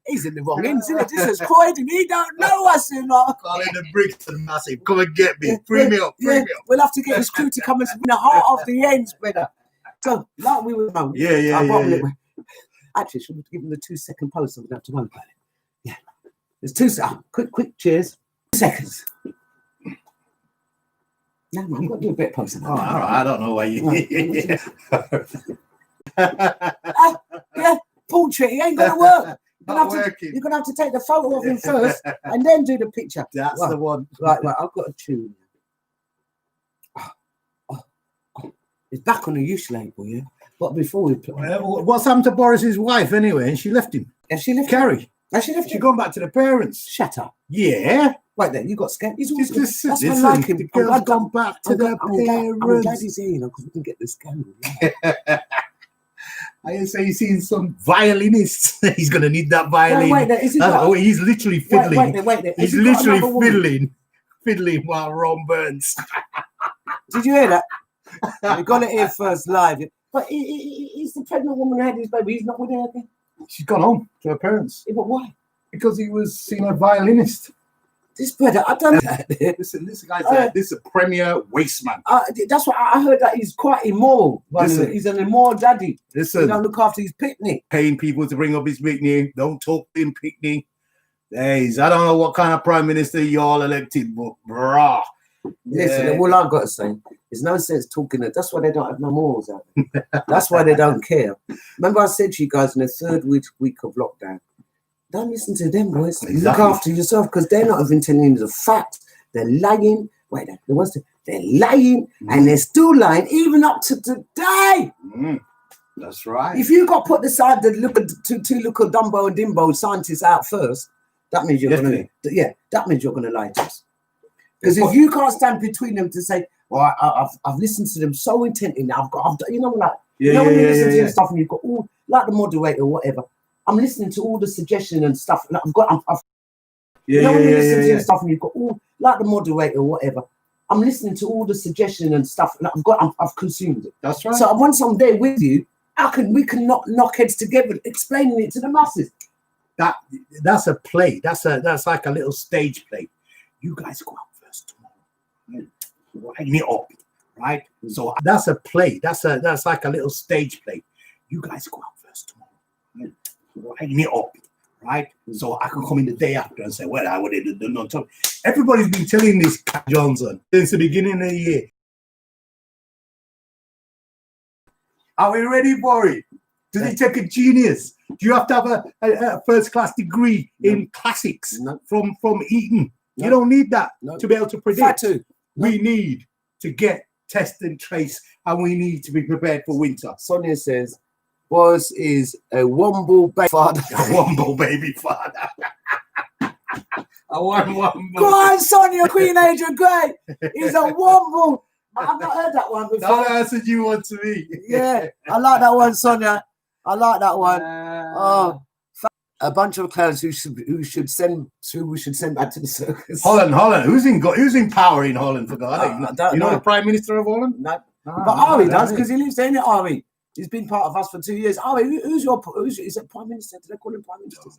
He's in the wrong ends, isn't it? This is Croydon. He don't know us, you know. Calling the Brixton massive. Come and get me. Free me up. We'll have to get his crew to come and in the heart of the ends, brother. So, like we were on. Yeah. Actually, should we give him the 2-second pause so we don't have to worry about it? Yeah. There's 2 seconds. Quick, cheers. 2 seconds. No, man, I've got to do a bit of pause. All right. I don't know why you... Portrait, he ain't going to work. You're working. going to have to take the photo of him first and then do the picture. That's the one. Right, I've got a tune. It's back on the use label, yeah? But before we play... What's happened to Boris's wife anyway? And she left him. Has she left Carrie. him? Has she left him? She's gone back to the parents. Shut up. Yeah. Right then, you got scared. He's always Listen, that's why I like him. the girl's gone back to their parents. I'm glad he's here, because we can get this scandal. I say he's seen some violinist. He's gonna need that violin. He's literally fiddling. Wait. He's literally fiddling while Ron burns. Did you hear that? We got it here first live. But he's the pregnant woman who had his baby. He's not with her again. She's gone home to her parents. Yeah, but why? Because he was seeing a violinist. This brother, I don't know that. Listen, this guy's this is a premier waste man. That's what I heard, that he's quite immoral. Listen, he's an immoral daddy. Listen, he don't look after his picnic. Paying people to bring up his picnic. Don't talk to him picnic. I don't know what kind of prime minister y'all elected, but brah. Listen, all I've got to say, there's no sense talking that. That's why they don't have no morals out there. That's why they don't care. Remember I said to you guys in the third week of lockdown, don't listen to them, boys. Exactly. Look after yourself, because they're not even telling you the facts. They're lying. They're lying, and they're still lying even up to today. That's right. If you got put aside the two little Dumbo and Dimbo scientists out first, that means you're gonna lie to us. Because if you can't stand between them to say, "Well, I've listened to them so intently now, when you listen to your stuff and you've got all, like the moderator or whatever, I'm listening to all the suggestion and stuff, and when you listen to your stuff and you've got all, like the moderator or whatever, I'm listening to all the suggestion and stuff, and I've consumed it. That's right. So once I'm there with you, we can knock heads together, explaining it to the masses. That's a play. That's like a little stage play. You guys go out first tomorrow. Writing it up, right? So that's a play. That's like a little stage play. You guys go out first tomorrow. Writing it up, right? So I can come in the day after and say, well, I would have done on top. Everybody's been telling this Cat Johnson since the beginning of the year. Are we ready for it? Does it take a genius? Do you have to have a first-class degree in classics from Eton? No. You don't need that to be able to predict. We need to get test and trace, and we need to be prepared for winter. Sonia says, Boris is a womble baby father. A womble baby father. A womble. Go on, Sonia, Queen Adrian Gray. He's a womble. I've not heard that one before. That answered you one to me. Yeah, I like that one, Sonia. I like that one. A bunch of clowns who we should send back to the circus. Holland. Who's in power in Holland? For God, you know the Prime Minister of Holland? No. But Ari does, because he lives there, innit, Ari? He's been part of us for 2 years. Ari, is it Prime Minister? Did they call him Prime Minister?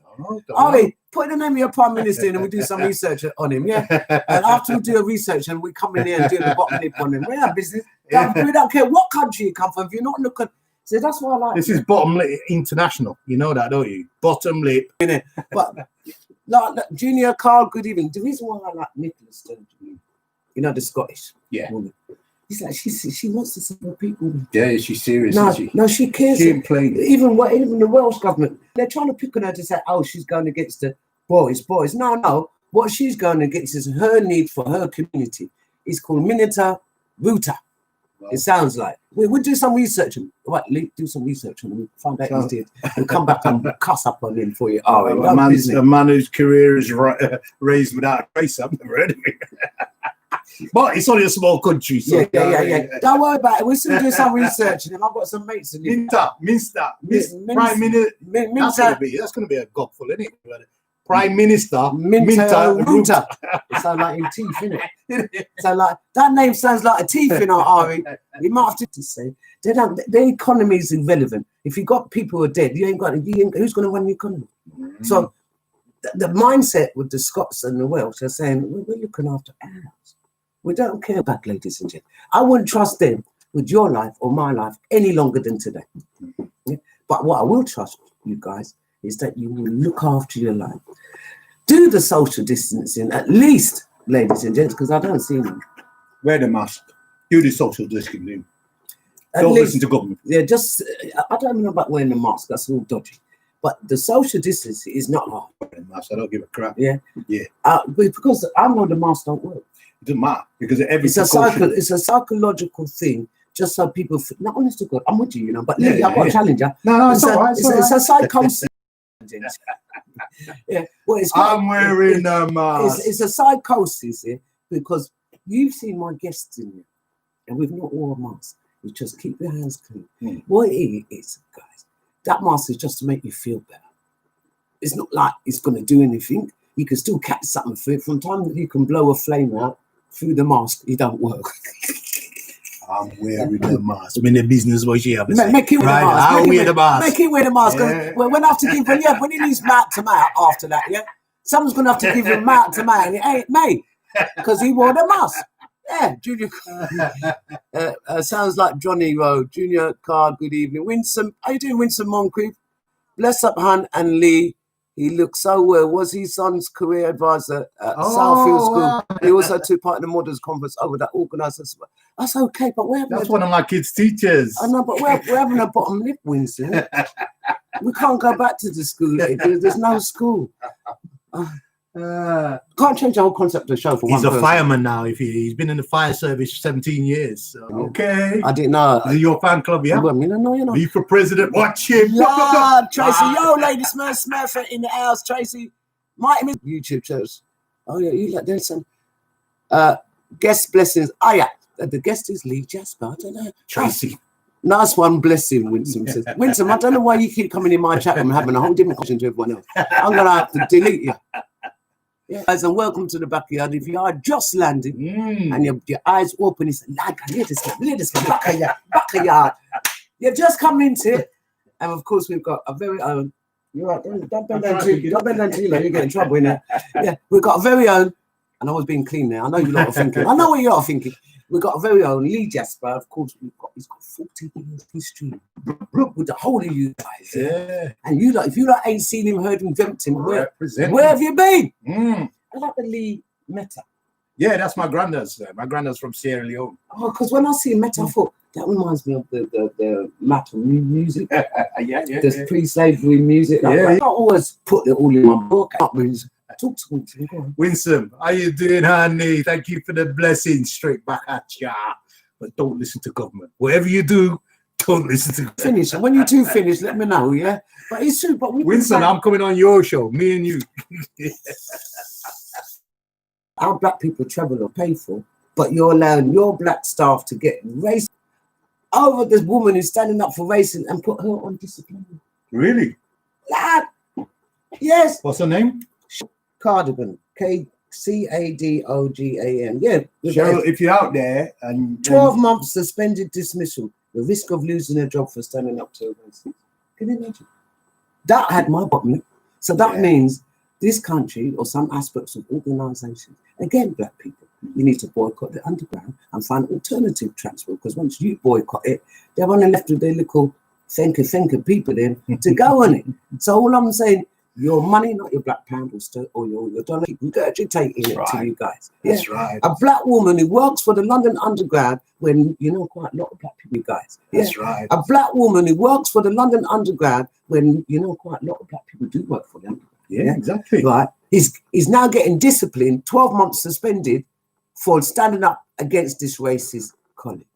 Ari, put the name of your Prime Minister in and we do some research on him, yeah? And after we do a research and we come in here and do the bottom lip on him, we have business. We don't care what country you come from. If you're not looking... So that's why I like... This is Bottom Lip International. You know that, don't you? Bottom Lip. But, like, Junior Carl, good evening. The reason why I like Nicholas Stone, you know, the Scottish woman. It's like she wants to support people. Yeah, she's serious. No, she cares. She ain't playing. Even the Welsh government, they're trying to pick on her to say, oh, she's going against the boys. No. What she's going against is her need for her community. It's called Minita Ruta. Wow. It sounds like. We'll do some research. Do some research on him. Find out he's dead. We'll come back and cuss up on him for you. A man whose career is raised without a trace. I've never heard of it. But it's only a small country, so yeah. Don't worry about it. We'll still do some research, and I've got some mates in here. Minster, Prime Minister. That's gonna be a godful, isn't it? Prime Minister Minta Ruta. It sounds like in teeth, innit? So like that name sounds like a teeth in our Ari. We might have to say the economy is irrelevant. If you got people who are dead, who's gonna run the economy? So the mindset with the Scots and the Welsh are saying we're looking after ours. We don't care about ladies and gentlemen. I wouldn't trust them with your life or my life any longer than today. Yeah? But what I will trust you guys is that you will look after your life. Do the social distancing, at least, ladies and gents, because I don't see them. Wear the mask. Do the social distancing. Don't listen to government. Yeah, I don't know about wearing the mask. That's all dodgy. But the social distancing is not hard. I don't give a crap. Yeah. But because I know the mask don't work. It doesn't matter because it's a psychological thing. Just so people feel, not honest to God, I'm with you, I've got a challenge. No, it's all right. It's a psychosis. I'm wearing a mask. It's a psychosis here because you've seen my guests in here, and we've not worn masks. You just keep your hands clean. What it is, guys, That mask is just to make you feel better. It's not like it's going to do anything. You can still catch something through it. From time that you can blow a flame out through the mask, it don't work. I'm wearing the mask. I'm in the business what you have to say. Make it wear the mask. I'll wear the mask. Make it wear the mask. Yeah. Well, when I have to give, when he leaves mouth to mouth after that, yeah, someone's going to have to give him mouth to mouth, and it ain't me because he wore the mask. Yeah, Junior. Sounds like Johnny Rowe. Junior Card, good evening. Winsome, how you doing, Winsome Moncrief? Bless up, Hunt and Lee. He looks so well. Was his son's career advisor at Southfield School? Wow. He also took part in the Mothers Conference over that organised. That's okay, but we're having That's one of my kids' teachers. I know, but we're having a bottom lip, Winston. We can't go back to the school. There's no school. Can't change the whole concept of the show for He's one a person. fireman now. He's been in the fire service 17 years. So, okay. I didn't know. Is it your fan club, yeah? Well, no, you're not. Be for president. Watch him. Yeah, Tracy. Yo, lady Smurf in the house. Tracy. Mighty YouTube channels. Oh, yeah, you like there's some guest blessings. Oh, yeah. The guest is Lee Jasper. I don't know. Tracy. Nice one, bless him, Winston says. Winston, I don't know why you keep coming in my chat room and having a whole different question to everyone else. I'm going to have to delete you. Yeah. Guys, and welcome to the backyard. If you are just landing and your eyes open, it's like, backyard. You've just come into it. And of course, we've got a very own. You're right, don't bend down too low. You get in trouble in there. Yeah, we've got a very own, and I was being clean there. I know you lot are thinking. I know what you lot are thinking. We've got a very own Lee Jasper. Of course, he's got 40 years history with the whole of you guys. Yeah. And you lot, if you lot ain't seen him, heard him, dreamt him, where have you been? I like the Lee Meta. Yeah, that's my granddad's. My granddad's from Sierra Leone. Oh, because when I see Meta, I thought that reminds me of the Mata music. The pre-slavery music. I always put it all in my book. Talk to me. Winsome, how you doing, honey? Thank you for the blessings. Straight back at ya. But don't listen to government. Whatever you do, don't listen to finish. And when you do finish, let me know, yeah? But it's true. But Winston, I'm coming on your show. Me and you. Our black people travel or pay for, but you're allowing your black staff to get race over this woman who's standing up for racing and put her on discipline. Really? Lad. Yes. What's her name? Cardigan. Cadogam. Yeah. Cheryl, if you're out there and 12 months suspended dismissal, the risk of losing a job for standing up to a racist. Can you imagine? That had my bottom. So that means this country or some aspects of organisations, again, black people, you need to boycott the underground and find alternative transport, because once you boycott it, they're only left with their little thinker people then to go on it. So all I'm saying, your money, not your black pound or your dollar, regurgitating it to you guys. That's right. A black woman who works for the London Underground, when you know quite a lot of black people, you guys. That's right. A black woman who works for the London Underground, when you know quite a lot of black people do work for them. Yeah, exactly. Right. He's now getting disciplined, 12 months suspended for standing up against this racist colleague.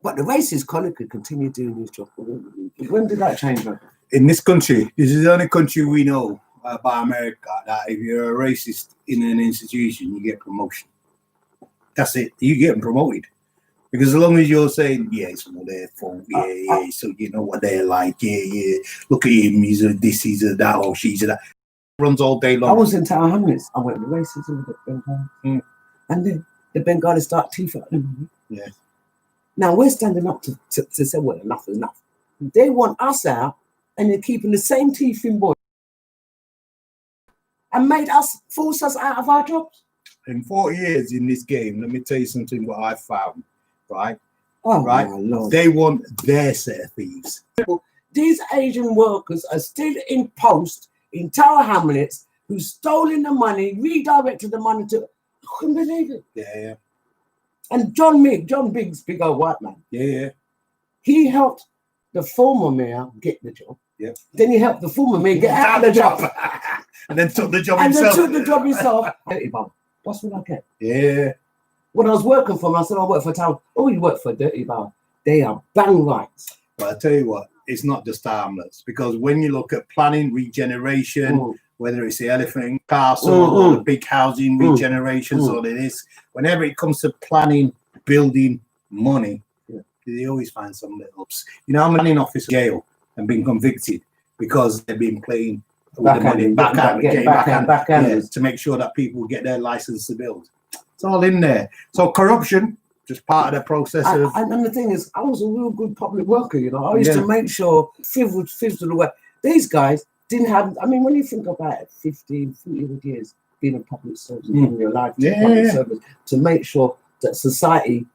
But the racist colleague could continue doing his job. When did that change? In this country, this is the only country we know about America that if you're a racist in an institution, you get promotion. That's it. You get promoted. Because as long as you're saying, yeah, it's all their fault, yeah, so you know what they're like, yeah, look at him, he's a this, he's a that, or she's a that. Runs all day long. I was in Tower Hamlets. I went to racism with the Bengali. And then the Bengali start teeth at them. Yeah. Now we're standing up to say, well, enough is enough. They want us out and they're keeping the same teeth in boy and force us out of our jobs. In 40 years in this game, let me tell you something what I found, right? Oh, right? my Lord. They want their set of thieves. These Asian workers are still in post in Tower Hamlets who's stolen the money, redirected the money to, I couldn't believe it. Yeah. And John Biggs, big old white man. Yeah. He helped the former mayor get the job. Yeah. Then he helped the former mayor get out of the job. And then took the job and himself. then took the job himself. That's what I get. Yeah. When I was working for him, I said I work for Town. Oh, you work for Dirty Bar. They are bang rights. But I tell you what, it's not just harmless, because when you look at planning, regeneration, whether it's the Elephant Castle or the big housing regenerations or this, whenever it comes to planning, building, money, they always find some little ups. You know, I'm in office jail and been convicted. because they've been playing with the money backhand to make sure that people get their license to build. It's all in there. So corruption, just part of the process of. And the thing is, I was a real good public worker. You know, I used to make sure fifths of the way. These guys didn't have. I mean, when you think about it, 15, 40 years being a public service in your life, service, to make sure that society.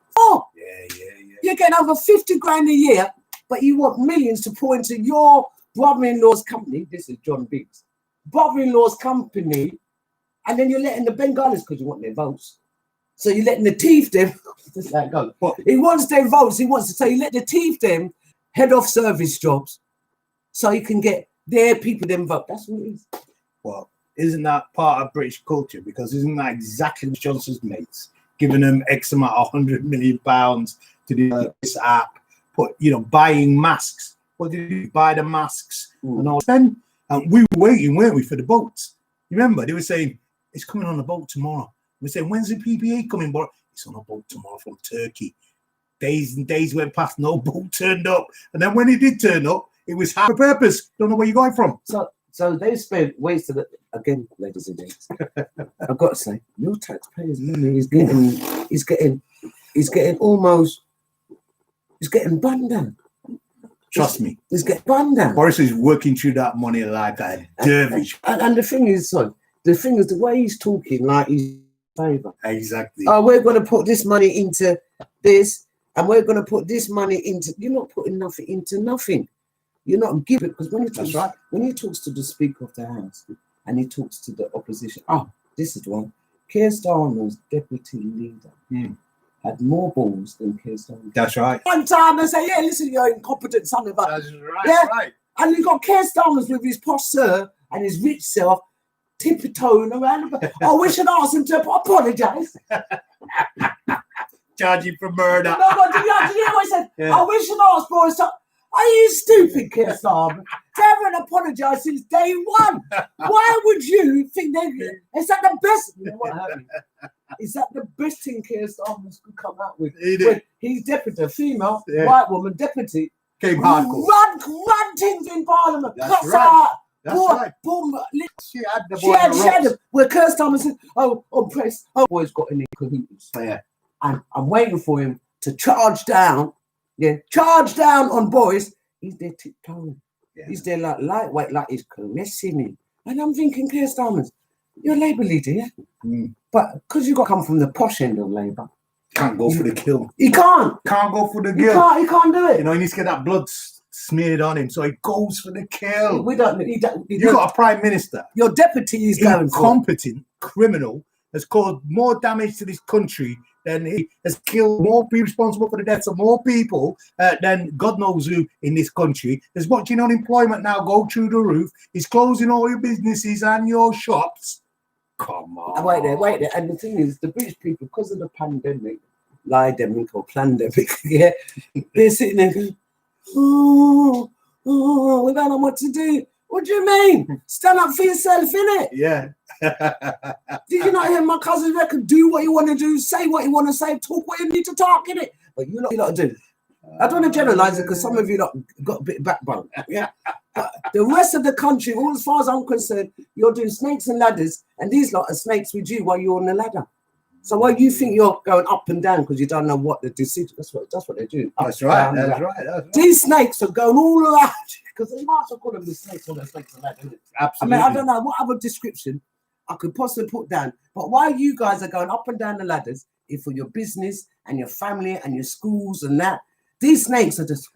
You're getting over 50 grand a year, but you want millions to pour into your brother-in-law's company. This is John Biggs. Brother-in-law's company, and then you're letting the Bengalis, because you want their votes. So you're letting the thief them. Just let it go. He wants their votes. He wants to say, let the thief them head off service jobs, so you can get their people them vote. That's what it is. Well, isn't that part of British culture? Because isn't that exactly Johnson's mates giving them X amount of £100 million to do this app, buying masks? What did you buy the masks and all? Then we were waiting, weren't we, for the boats? You remember they were saying it's coming on a boat tomorrow. We saying when's the PPE coming? But it's on a boat tomorrow from Turkey. Days and days went past, no boat turned up, and then when it did turn up, it was half a purpose. Don't know where you're going from. So they spent wasted it again, ladies and gents. I've got to say, your taxpayers' money is getting bun down. Trust me. He's getting bun down. Boris is working through that money like a dervish. And the thing is, the way he's talking, like he's in favour. Exactly. Oh, we're going to put this money into this, and we're going to put this money into. You're not putting nothing into nothing. You're not giving, because when he talks to the Speaker of the House and he talks to the opposition, this is one. Keir Starmer's deputy leader had more balls than Keir Starmer. That's right. One time they say, listen, you're incompetent, son of a. That's right. And you got Keir Starmer's with his posh sir and his rich self tiptoeing around. We should ask him to apologise. Charging for murder. No, but did you hear what he said? We should ask Boris. Are you stupid, Keir Starmer? They haven't apologised since day one. Why would you think is that the best? You know what happened? Is that the best thing Keir Starmer could come out with? He's deputy, female, white woman, deputy. Came hardcore. Run things in Parliament. That's right. Boom. She had the where Keir Starmer said, on press, boys got in the cahoots. And I'm waiting for him to charge down. Charge down on Boris. He's there tiptoeing. He's there like lightweight, like he's caressing him. And I'm thinking, Keir Starmer, you're a Labour leader, but because you got to come from the posh end of Labour, can't go for the kill. He can't go for the kill. He can't do it. He needs to get that blood smeared on him, so he goes for the kill. You got a prime minister. Your deputy is going for incompetent criminal has caused more damage to this country than he has killed, more people responsible for the deaths of more people than God knows who in this country. There's watching unemployment now go through the roof. He's closing all your businesses and your shops. Come on. Wait there. And the thing is, the British people, because of the pandemic, pandemic, they're sitting there going, we don't know what to do. What do you mean? Stand up for yourself, innit? Yeah. Did you not hear my cousin's record? Do what you want to do, say what you want to say, talk what you need to talk, innit? But you lot do. I don't want to generalise it because some of you lot got a bit of backbone. Yeah. But the rest of the country, all as far as I'm concerned, you're doing snakes and ladders, and these lot are snakes with you while you're on the ladder. So why you think you're going up and down because you don't know what the decision? That's what they do. That's right. That's right. These snakes are going all around because they might as well call them the snakes or the snakes and ladders. Absolutely. I mean, I don't know what other description I could possibly put down. But while you guys are going up and down the ladders, if for your business and your family and your schools and that, these snakes are just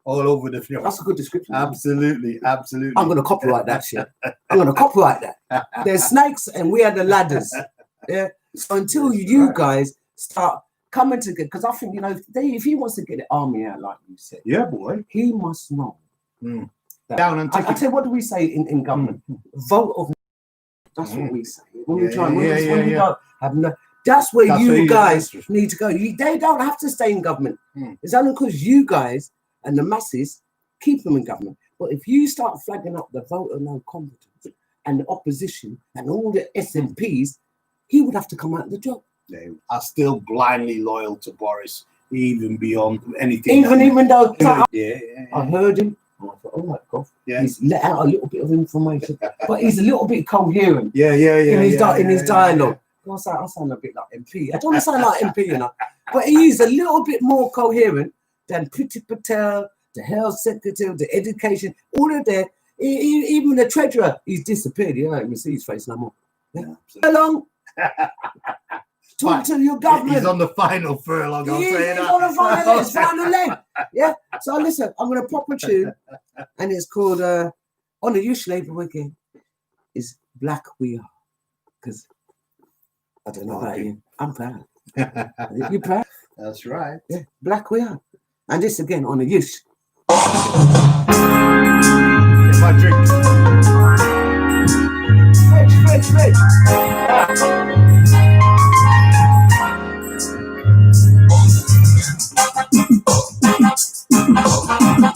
all over the field. That's a good description. Absolutely. I'm going to copyright that shit. I'm going to copyright that. There's snakes and we are the ladders. Yeah. So until you guys start coming together, because I think, if he wants to get the army out, like you said, boy, he must know. Down and I tell you, what do we say in government? Vote of. That's what we say. When we try, when you don't have no. That's where you guys need to go. They don't have to stay in government. It's only because you guys and the masses keep them in government. But if you start flagging up the vote of no competence and the opposition and all the SMPs, he would have to come out of the job. They are still blindly loyal to Boris, even beyond anything. Even though I heard him And I thought, all right, Goff. Yeah. He's let out a little bit of information, but he's a little bit coherent Yeah. in his dialogue. Yeah. I sound a bit like MP. I don't want to sound like MP, you know, but he's a little bit more coherent than Priti Patel, the health secretary, the education, all of that. Even the treasurer, he's disappeared. You don't even see his face no more. Yeah. How long? Talk to your government. He's on the final furlong. I'm saying He's on the final leg. Yeah. So listen, I'm going to pop a tune, and it's called on the youth label again. It's Black We Are, because I don't know about you. I'm proud. You proud? That's right. Yeah. Black We Are, and this again on the youth. If I drink. Fetch.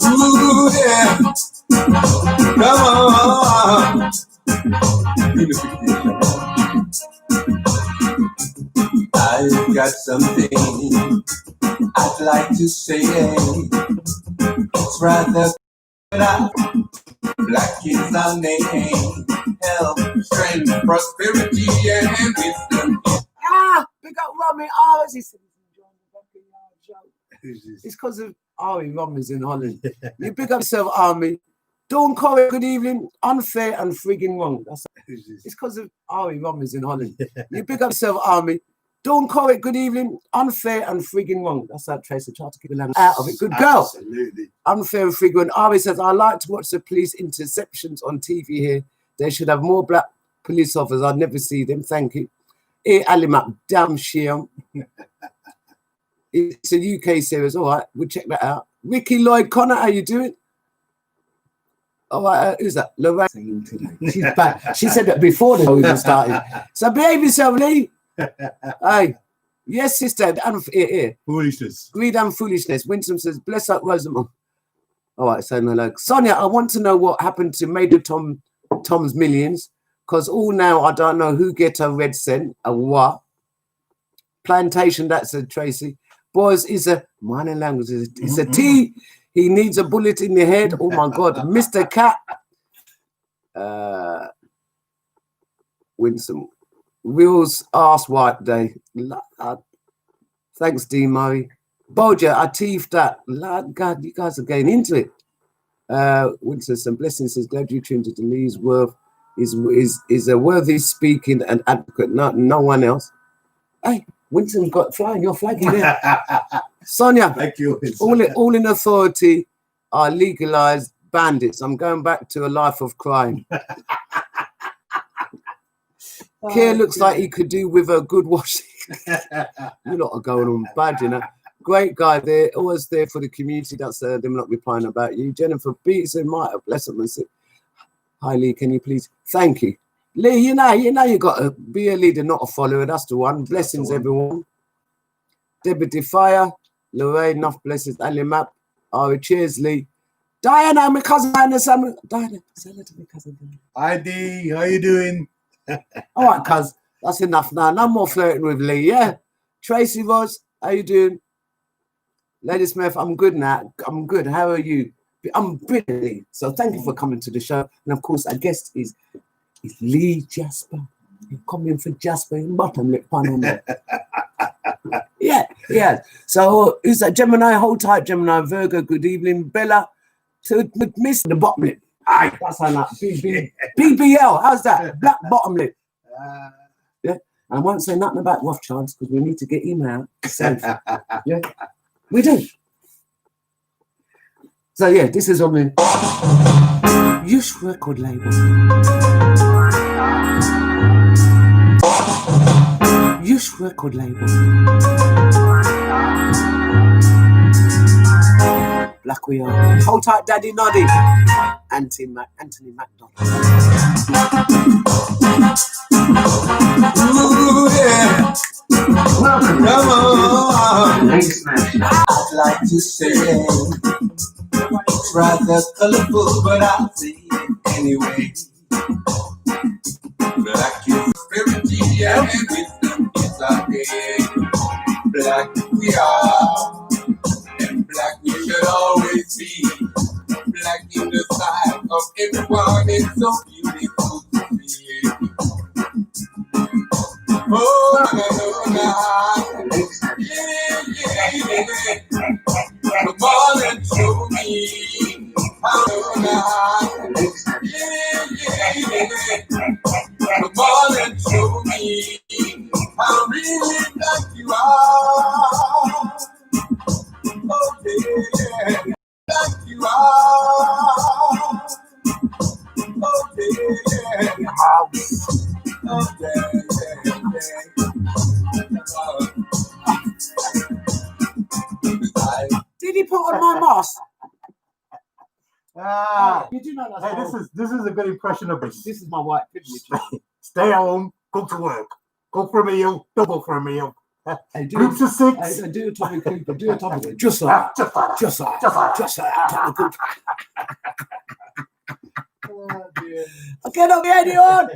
Ooh, yeah. Come on. I've got something I'd like to say. It's rather black is our name. Health, strength, prosperity, and wisdom. Big up Romy Ours. He said he's enjoying the Backayard show. It's because of Ari Romy's in Holland. You big up yourself, Army. Dawn Corey, good evening. Unfair and frigging wrong. It's because of Ari Romy's in Holland. You big up yourself, Army. Dawn Corey, good evening. Unfair and frigging wrong. That's how Tracy tried to keep the language out of it. Good girl. Absolutely. Unfair and frigging. Ari says, I like to watch the police interceptions on TV here. They should have more black police officers. I'd never see them. Thank you. Hey, Alimak, damn shame. It's a UK series. All right, we'll check that out. Ricky Lloyd Connor, how you doing? All right, who's that? Lorraine today. She's back. She said that before the show even started. So behave yourself, Lee. Hey, yes, sister. Foolishness. Greed and foolishness. Winston says, bless up, Rosamond. All right, so no, like Sonia, I want to know what happened to Major Tom's millions, because all now I don't know who get a red cent, a what. Plantation, that's a Tracy. Boys, is a minor language. It's a T. He needs a bullet in the head. Oh my God, Mr. Cat. Winston. Will's ass wipe day. Thanks, D. Murray. Boja, I teethed that. Lord God, you guys are getting into it. Winston, some blessings. Says, glad you tuned to Lee's worth. Is a worthy speaking and advocate, not no one else. Hey, Winston's got flying. You're flagging there. Sonia, thank you. All in authority are legalized bandits. I'm going back to a life of crime. Keir looks like he could do with a good washing. You lot are going on bad, you know. Great guy there, always there for the community. That's them not replying about you. Jennifer Peterson, might have bless them and say, hi Lee, can you please? Thank you. Lee, you know you got to be a leader, not a follower. That's the one. Blessings, everyone. Debbie Fire, Lorraine, enough blessings. Ali Map, Ari, cheers, Lee. Diana, my cousin, Diana, say hello to my cousin. Hi D, how you doing? All right, cuz, that's enough now. No more flirting with Lee, yeah? Tracy Ross, how you doing? Lady Smith, I'm good now. I'm good. How are you? I'm brilliant. So thank you for coming to the show. And of course, our guest is Lee Jasper. You're coming for Jasper in bottom lip pun on there. Yeah. So who's that? Gemini, hold tight, Gemini. Virgo, good evening. Bella, to Miss the bottom lip. Aye, that's how that. BBL, how's that? Black bottom lip. Yeah. I won't say nothing about Rothschilds because we need to get him out. Safe. Yeah, we do. So yeah, this is on the Yush record label. Yush record label. Black we are. Hold tight, Daddy Noddy. Anthony McDonald. Ooh, yeah. Come on. I'd like to say it's rather colorful, but I'll say it anyway. Black is prosperity and wisdom is our day. Black we are, and black we should always be. black in the sight of everyone. It's so beautiful to see. Oh, na, na, na. Yeah, yeah, yeah. Come on and show me how to yeah, yeah, yeah. Come on and show me how really black you are. Oh, yeah, black you are. Oh, yeah, oh, yeah, Did he put on my mask? You do know that's this is a good impression of this. This is my white privilege. Stay home, go to work, go for a meal, double for a meal. Hey, Groups of six. Hey, do a Tommy Cooper. Do a Tommy Cooper. Just like that. Just like that. Tommy Cooper. Okay, now get on.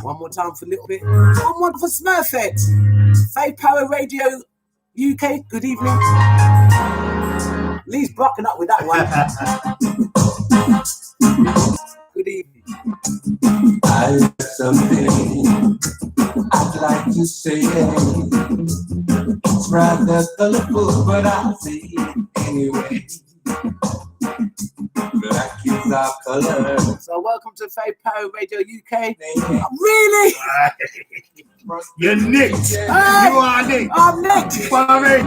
One more time for a little bit. One more for Smurf. Faith Power Radio UK. Good evening. Lee's blocking up with that one. Good evening. I have something I'd like to say. It's rather colorful, but I'll say it anyway. Black is our color. So welcome to Faith Power Radio UK. Really? You're nicked. Hey, you are nicked. I'm nicked. Boy.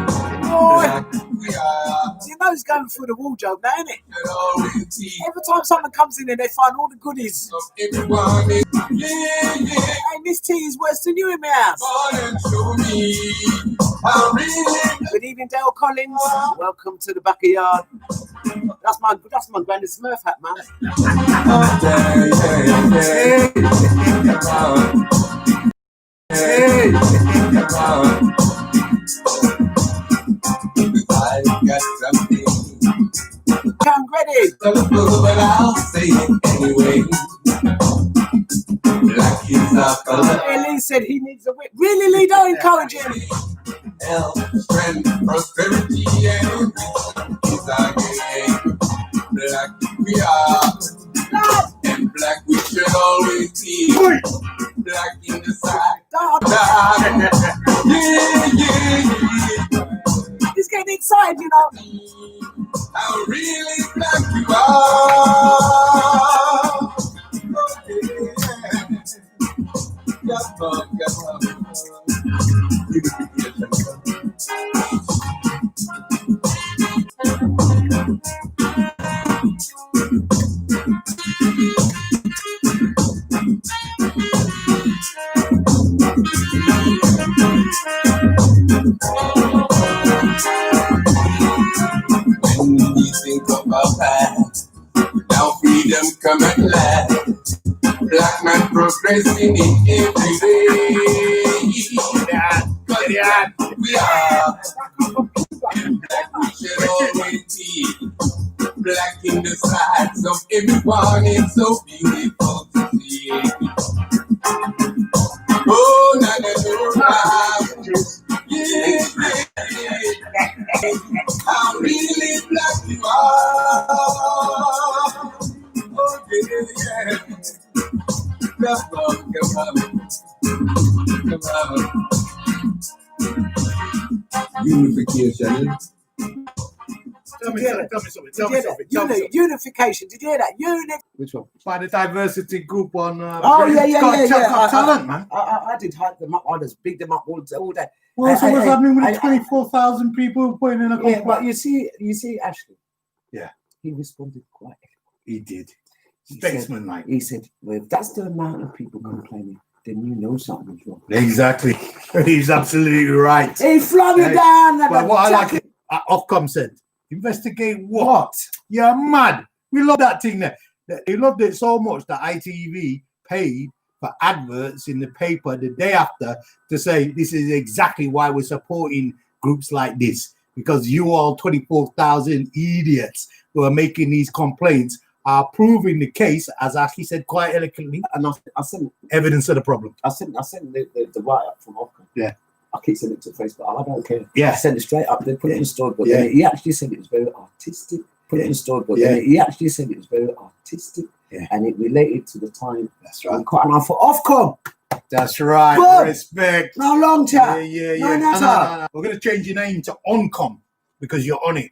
You know it's going through the wardrobe now, isn't it? Every time someone comes in and they find all the goodies. Hey, this tea is worse than you in my house. Good evening, Dale Collins. Welcome to the Backayard. That's my granny Smurf hat, man. Hey. I got something. I'm ready. But I'll say it anyway. Black is our color. Hey, Lee said he needs a whip. Really, Lee? Don't encourage him. Health, strength, prosperity, and is our game. Black we are, and black we should always be. Black in the side. Yeah. He's getting excited, you know. How really black you are. When we think of our past, now freedom come at last. Black man progressing in every day. We are, and black we should always be. Black in the sides of everyone, it's so beautiful to see. Oh, na na na, yeah. How really black you are. Oh, yeah. Come on. Unification. Tell me something. Unification. Did you hear that? Which one? By the diversity group on. Oh, yeah. Talent, man. I did hype them up. I just big them up all day. Well, so what's happening with the 24,000 people putting in a complaint? Yeah, but you see, Ashley. Yeah. He responded quite. He did. Statesman like. He said, well, if that's the amount of people complaining, then you know something's wrong. Exactly. He's absolutely right. He flung it down. But what I like, Ofcom said, investigate what? You're mad. We love that thing there. They loved it so much that ITV paid for adverts in the paper the day after to say this is exactly why we're supporting groups like this, because you all 24,000 idiots who are making these complaints are proving the case, as Ashley said quite eloquently, and I sent evidence evidence of the problem. I sent the write-up from Ofcom. Yeah. I keep sending it to Facebook. I don't care. Yeah. Send it straight up. They put it in the storyboard. Yeah. And he actually said it was very artistic. Put it in the storyboard. Yeah. And he actually said it was very artistic. Yeah. And it related to the time. That's right. And I thought, Ofcom. That's right. Good. Respect. No long chat. Yeah. No, no, No. We're going to change your name to Oncom because you're on it.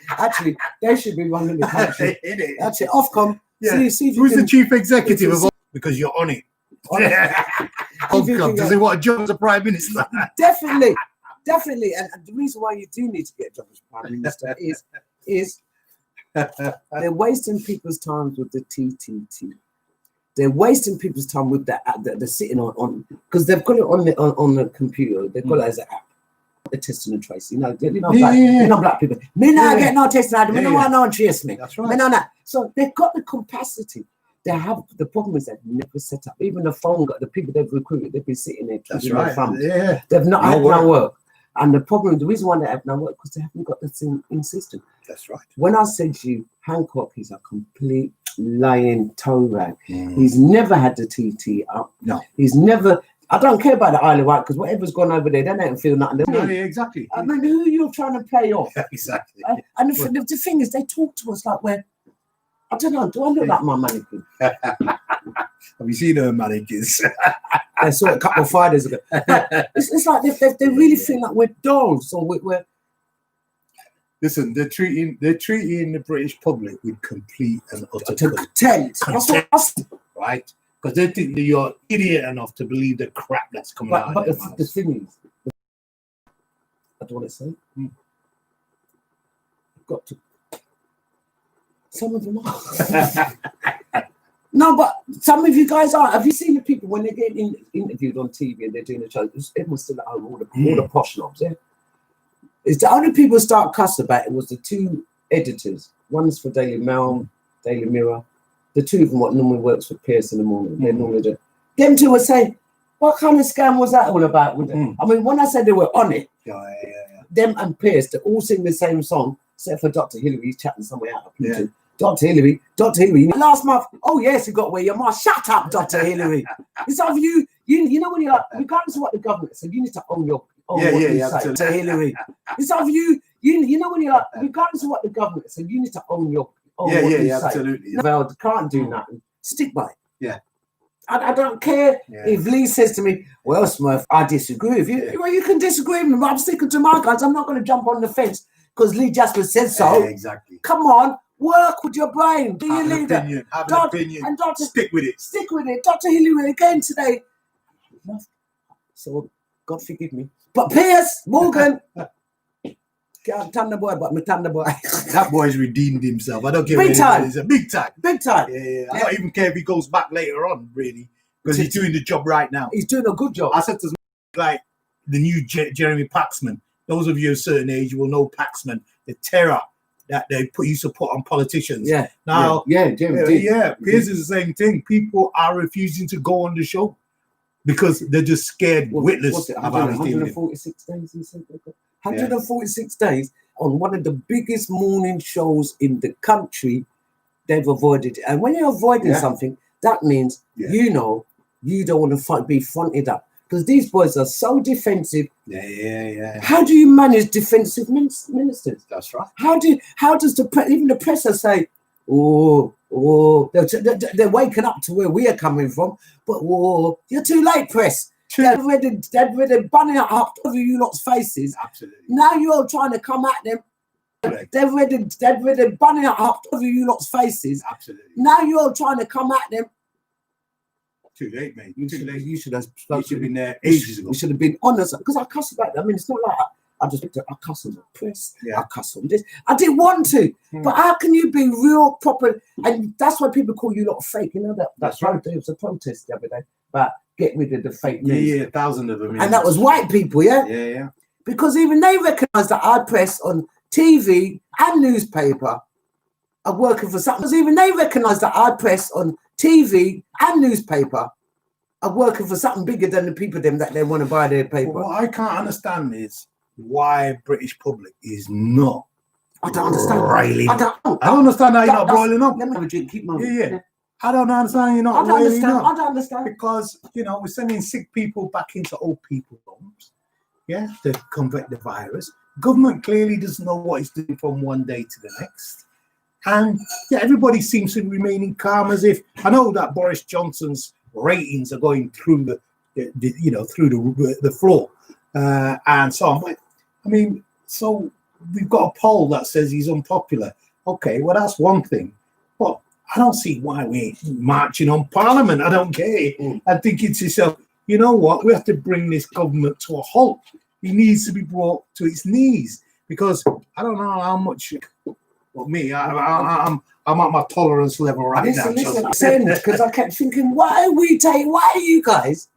Actually, they should be running the country. That's it. Ofcom. Yeah. See if you Who's can, the chief executive of because you're on it? Oncom. Does he want a job as a prime minister? Definitely. And the reason why you do need to get a job as prime minister is they're wasting people's time with the TTT. They're wasting people's time with the app that they're sitting on because they've got it on the computer. They've got it as an app. They're testing and tracing. Black people. Me not get no testing. Me no want no one chase me. That's right. Me no. So they've got the capacity. They have the problem is they've never set up. Even the phone the people they've recruited, they've been sitting there. That's right. Yeah. They've not had no work. And the reason why they have no work because they haven't got this in system. That's right. When I said to you, Hancock is a complete lying toe rag. He's never had the TT up. No. He's never. I don't care about the Isle of Wight because whatever's gone over there, they don't feel nothing. No, yeah, exactly. I mean, who are you trying to play off? Exactly. And the thing is, they talk to us like we're. I don't know. Do I look like my mannequin? Have you seen her mannequins? I saw it a couple of Fridays ago. But it's like they really feel like we're dolls or we're. Listen, they're treating the British public with complete and utter contempt. Right? Because they think that you're idiot enough to believe the crap that's coming out. But the thing is, I don't want to say. I've got to. Some of them are. No, but some of you guys are. Have you seen the people when they get interviewed on TV and they're doing the show? Everyone's still at home, all the posh knobs, yeah? It's the only people who start cussing about it was the two editors. One's for Daily Mail, Daily Mirror. The two of them what normally works for Pierce in the morning. They normally do. Them two were saying, what kind of scam was that all about? I mean, when I said they were on it, them and Pierce, they all sing the same song, except for Dr. Hillary, he's chatting somewhere out of Dr. Hillary, last month, oh yes, you got where your mouth. Shut up, Dr. Hillary. It's of you know when you're like, regardless of what the government said, you need to own your what you say. Dr. Hillary. It's of you know when you're like, regardless of what the government said, you need to own your what you say. Absolutely. Well, can't do nothing. Stick by it. Yeah. I don't care if Lee says to me, well, Smurf, I disagree with you. Well, you can disagree with me, but I'm sticking to my guns. I'm not going to jump on the fence because Lee Jasper said so. Exactly. Come on. Work with your brain. Be your leader. Have an opinion. And Dr. Stick with it. Stick with it. Dr. Hillary again today. So, God forgive me. But Pierce, Morgan, can't turn the boy, but me turn the boy. That boy's redeemed himself. I don't care. Big time. It's a big time. Big time. Yeah. I don't even care if he goes back later on, really, because he's doing the job right now. He's doing a good job. I said to like the new Jeremy Paxman. Those of you of a certain age will know Paxman, the terror that they used to put on politicians. Yeah. Now, Pierce is the same thing. People are refusing to go on the show because they're just scared witless. What's it? About 146 days. He said 146 days on one of the biggest morning shows in the country. They've avoided it, and when you're avoiding something, that means you know you don't want to be fronted up. Because these boys are so defensive. Yeah. How do you manage defensive ministers? That's right. How does even the press say, they're waking up to where we are coming from, but you're too late, press. They've already bunning it up over you lot's faces. Absolutely. Now you're trying to come at them. They've already bunning it up over you lot's faces. Absolutely. Now you're trying to come at them. Too late, mate. You should have been there ages ago. You should have been honest because I cuss about them. I mean, it's not like I cuss on the press. I cuss on this. I didn't want to, but how can you be real proper? And that's why people call you lot fake. You know that's right. There was a protest the other day about get rid of the fake news. Yeah, 1,000 of them. And that was white people, Yeah. Because even they recognise that our press on TV and newspaper are working for something. Because even they recognise that our press on TV and newspaper are working for something bigger than the people them that they want to buy their paper. Well, what I can't understand is why British public is not. I don't understand. Riling. I don't understand how you're not boiling up. Let me have a drink. Keep moving. Yeah. I don't understand. You're not I don't really understand. not. I don't understand. Because, we're sending sick people back into old people homes, yeah, to combat the virus. Government clearly doesn't know what it's doing from one day to the next. And yeah, everybody seems to be remaining calm as if, I know that Boris Johnson's ratings are going through the floor and so on. But, I mean, so we've got a poll that says he's unpopular. Okay, well, that's one thing. But I don't see why we're marching on Parliament. I don't get it. I think it's yourself, you know what? We have to bring this government to a halt. He needs to be brought to its knees because I don't know how much. Well, me, I'm at my tolerance level right now. Listen, because I kept thinking, why are you guys,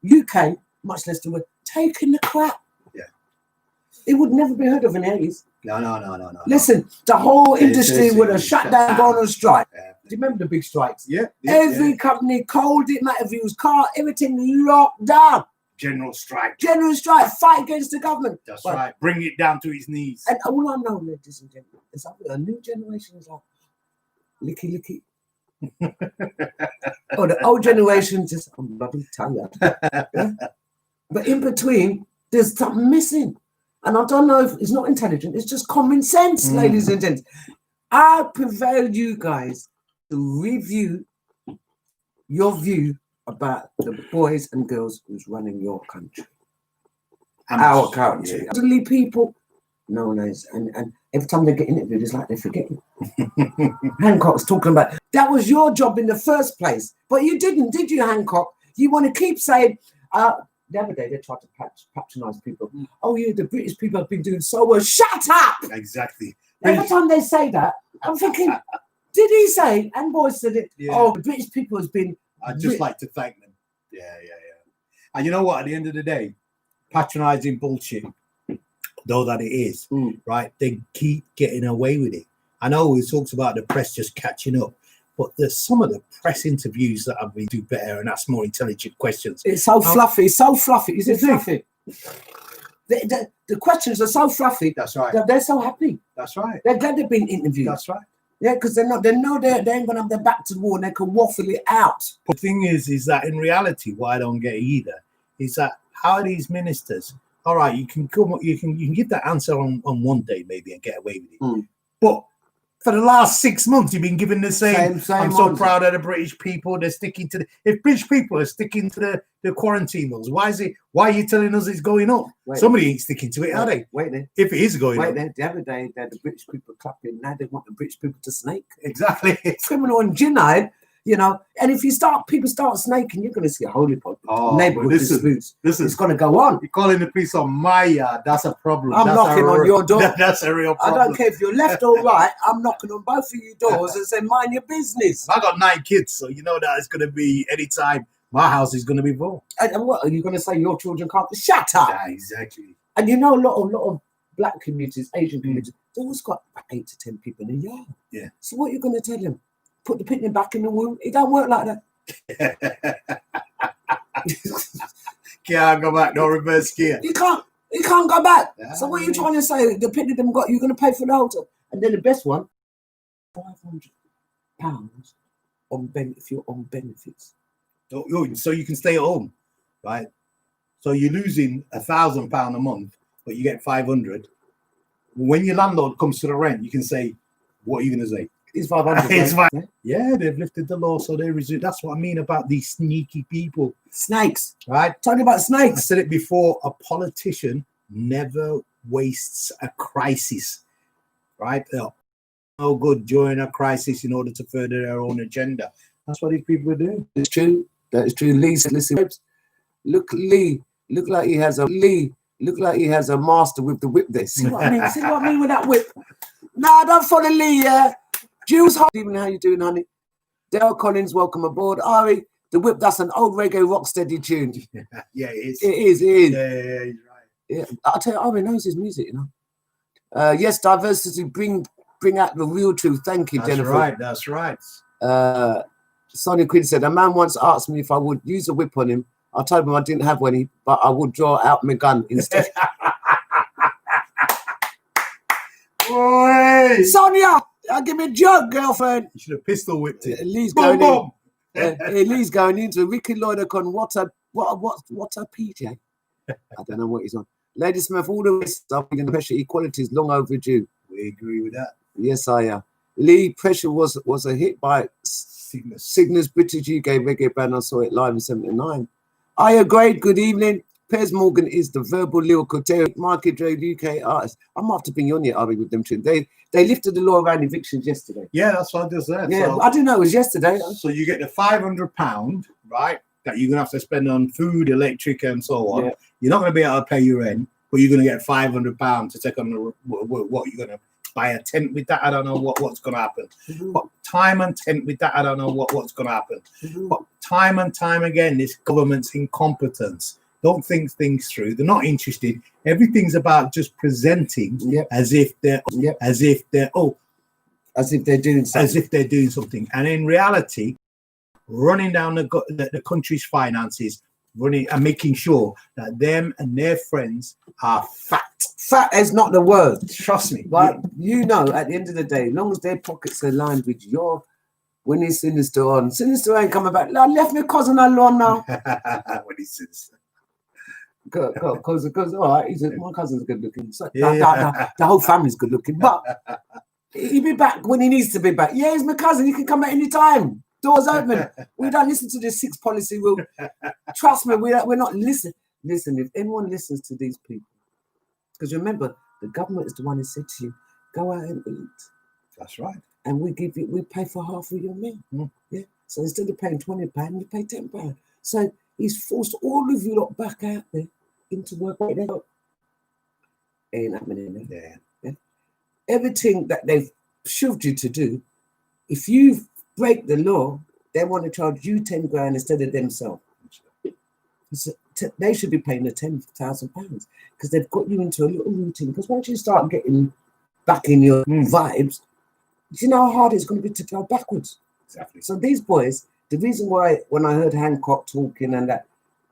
UK, much less the word, taking the crap? Yeah. It would never be heard of in the 80s. No. Listen, the whole industry would have shut down, gone on strike. Yeah. Do you remember the big strikes? Yeah. Every company, coal, didn't matter if it was car, everything locked down. General strike. Fight against the government. That's right. Bring it down to his knees. And all I know, ladies and gentlemen, is that a new generation is like, licky. The old generation just, I'm bloody tired. Yeah? But in between, there's something missing. And I don't know if it's not intelligent, it's just common sense, ladies and gents. I prevail you guys to review your view about the boys and girls who's running your country. Our country. Yeah. Elderly people, known as, and every time they get interviewed, it's like they're forgetting. Hancock's talking about, that was your job in the first place. But you didn't, did you, Hancock? You want to keep saying, the other day they tried to patronise people. Oh yeah, the British people have been doing so well. Shut up! Exactly. Every time they say that, I'm thinking, did he say, and boys said it, oh, the British people has been... I'd just like to thank them. Yeah. And you know what? At the end of the day, patronising bullshit, though that it is, right? They keep getting away with it. I know he talks about the press just catching up, but there's some of the press interviews that have been do better and ask more intelligent questions. It's so fluffy. Is it fluffy? The questions are so fluffy. That's right. They're so happy. That's right. They're glad they've been interviewed. That's right. Yeah, because they know they ain't gonna have their back to the wall and they can waffle it out. The thing is that in reality, what I don't get either is that how are these ministers? All right, you can give that answer on one day maybe and get away with it. But for the last 6 months, you've been given the same I'm so proud of the British people. They're sticking to if British people are sticking to the quarantine rules, why are you telling us it's going up? Somebody ain't sticking to it, are they? Wait then. If it is going up. The other day, the British people clapping. Now they want the British people to snake. Exactly. It's criminal and gin-eyed, And if people start snaking, you're going to see a holy neighborhood disputes. It's going to go on. You're calling the police on my yard. That's a problem. I'm knocking on your door. That's a real problem. I don't care if you're left or right. I'm knocking on both of your doors and saying, mind your business. I got 9 kids, so you know that it's going to be anytime. My house is going to be full. And what are you going to say? Your children can't? Shut up. Yeah, exactly. And a lot of black communities, Asian communities, they always got 8 to 10 people in a yard. Yeah. So what are you going to tell them? Put the picnic back in the womb? It don't work like that. Can't go back. No reverse gear. You can't go back. Yeah, so what are you trying to say? The picnic them got, you're going to pay for the hotel. And then the best one, £500 if you're on benefits. So you can stay at home, right? So you're losing £1,000 a month, but you get 500. When your landlord comes to the rent, you can say, "What are you going to say?" It's 500. Yeah, they've lifted the law, so they resume. That's what I mean about these sneaky people. Snakes, right? Talking about snakes. I said it before. A politician never wastes a crisis, right? They're no good during a crisis in order to further their own agenda. That's what these people do. It's true. That is true. Lee said, "Listen, look like he has a master with the whip there. See what I mean? See what I mean with that whip? Nah, don't follow Lee, yeah. Jules, even how you doing, honey? Dale Collins, welcome aboard. Ari, the whip, that's an old reggae rocksteady tune. Yeah, it is. It is. Yeah, he's right. Yeah, I'll tell you, Ari knows his music, Yes, diversity bring out the real truth. Thank you, Jennifer. That's right. Sonia Quinn said, a man once asked me if I would use a whip on him. I told him I didn't have one, but I would draw out my gun instead. Sonia, I'll give me a joke, girlfriend. You should have pistol whipped it. Lee's Boom, going boom. in. Lee's going into Ricky Lloyd on what a PJ. I don't know what he's on. Lady Smurf, all the rest of the pressure equality is long overdue. We agree with that. Yes, I am. Lee Pressure was a hit by Cygnus British UK reggae band. I saw it live in '79. I agree. Good evening. Piers Morgan is the verbal lyrical terror. Market Drake UK artist. I'm after being on here, I'll be with them too. They lifted the law around evictions yesterday. Yeah, that's what I just said. Yeah, So, I didn't know it was yesterday. so you get the £500, right? That you're gonna have to spend on food, electric, and so on. Yeah. You're not gonna be able to pay your rent, but you're gonna get £500 to take on what you're gonna buy a tent with that. I don't know what's gonna happen. But time and tent with that, I don't know what's gonna happen. But time and time again, this government's incompetence. Don't think things through. They're not interested. Everything's about just presenting as if they're doing something. And in reality, running down the country's finances, running and making sure that them and their friends are fat. Fat is not the word. Trust me. But you know, at the end of the day, as long as their pockets are lined with your, when he's Sinister on, Sinister ain't coming back. I left my cousin alone now. When he's Sinister. Because all right, my cousin's good looking. So the whole family's good looking. But he'll be back when he needs to be back. Yeah, he's my cousin. He can come at any time. Doors open. We don't listen to the 6 policy rule. Trust me, we're not listening. Listen, if anyone listens to these people, because remember, the government is the one who said to you, go out and eat. That's right. And we pay for half of your meal. Yeah. So instead of paying £20, you pay £10. So he's forced all of you lot back out there into work right now. Ain't happening. Yeah. Everything that they've shoved you to do, if you break the law, they want to charge you 10 grand instead of themselves. So they should be paying the £10,000 because they've got you into a little routine. Because once you start getting back in your vibes, do you know how hard it's going to be to go backwards? Exactly. So these boys, the reason why when I heard Hancock talking and that,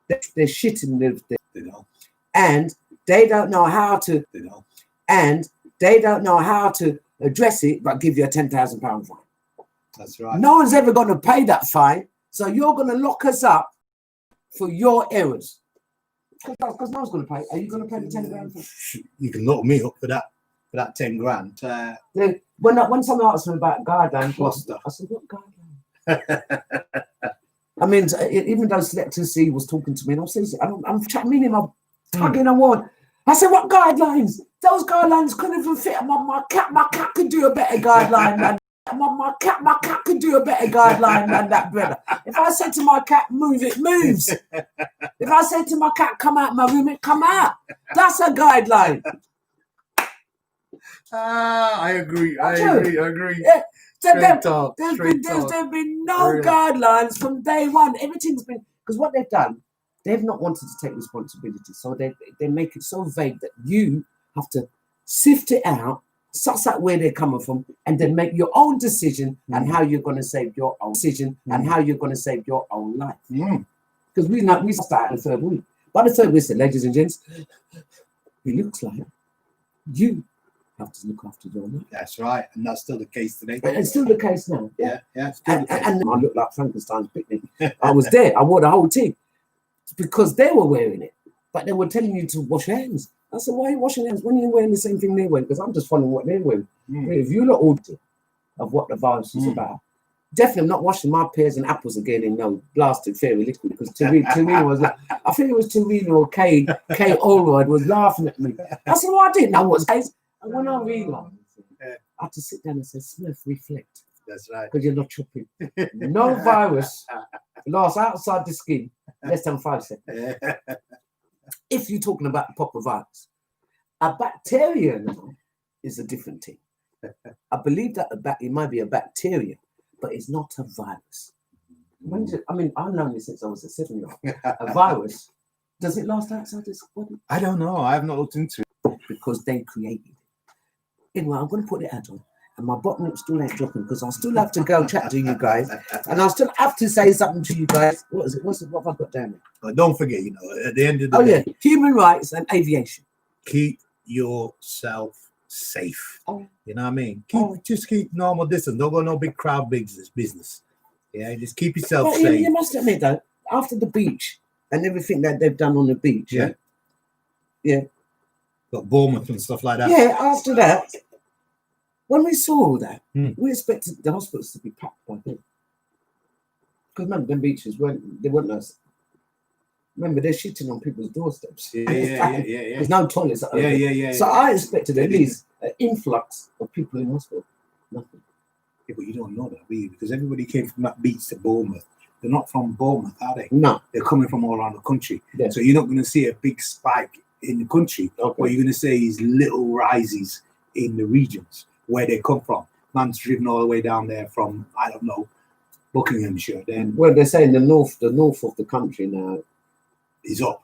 they're shitting and they don't know how to, and they don't know how to address it, but give you a £10,000 fine. That's right. No one's ever going to pay that fine, so you're going to lock us up for your errors. Because no one's going to pay. Are you going to pay the 10 grand? You can lock me up for that 10 grand. When someone asked me about guidelines, I said, what guidelines? I mean, even though Selector C was talking to me, and I'm chatting him, I'm tugging and on. I said, what guidelines? Those guidelines couldn't even fit my cat. My cat could do a better guideline than my cat could do a better guideline than that, brother. If I said to my cat, move, it moves. If I said to my cat, come out my room, it come out. That's a guideline. I agree. Yeah. There's been no guidelines from day one. Everything's been, because what they've done, they've not wanted to take responsibility. So they make it so vague that you have to sift it out, suss out where they're coming from, and then make your own decision and how you're going to save your own decision and how you're going to save your own life. Because we start the third week. By the third week, ladies and gents, it looks like you have to look after your life. That's right, and that's still the case today. It's still the case now. Yeah. And I look like Frankenstein's picnic. I was there. I wore the whole thing because they were wearing it, but they were telling you to wash your hands. I said, why are you washing your hands when you're wearing the same thing they're wearing? Because I'm just following what they're wearing. If you look all of what the virus is about, definitely I'm not washing my pears and apples again in no blasted fairy liquid, because Tarina was like, I think it was Tarina or Kay Allroyd was laughing at me. I said, well, I didn't know what was the case. And when I realised, I had to sit down and say, Smurf, reflect. That's right. Because you're not chopping. No virus lasts outside the skin less than 5 seconds. If you're talking about the proper virus. A bacteria now is a different thing. I believe that it might be a bacteria, but it's not a virus. I've known this since I was a 7-year-old. A virus, does it last outside this body? I don't know. I have not looked into it. Because they created it. Anyway, I'm going to put it out on. And my bottom lip still ain't dropping because I still have to go chat to you guys. And I still have to say something to you guys. What is it? What have I got down there? But don't forget, at the end of the day. Human rights and aviation. Keep yourself safe. Oh. You know what I mean? Just keep normal distance. Don't go no big crowd business. Yeah, just keep yourself But safe. you must admit though, after the beach and everything that they've done on the beach, Yeah. Got Bournemouth and stuff like that. Yeah, after that, when we saw all that, we expected the hospitals to be packed by then. Because remember, them beaches weren't nice. Remember, they're shitting on people's doorsteps. Yeah. There's no toilets. Yeah. So I expected at least an influx of people in hospital. Nothing. Yeah, but you don't know that, do you? Because everybody came from that beach to Bournemouth. They're not from Bournemouth, are they? No. They're coming from all around the country. Yeah. So you're not going to see a big spike in the country. Okay. What you're going to see is little rises in the regions where they come from. Man's driven all the way down there from, I don't know, Buckinghamshire. Then Well, they're saying the north of the country now is up.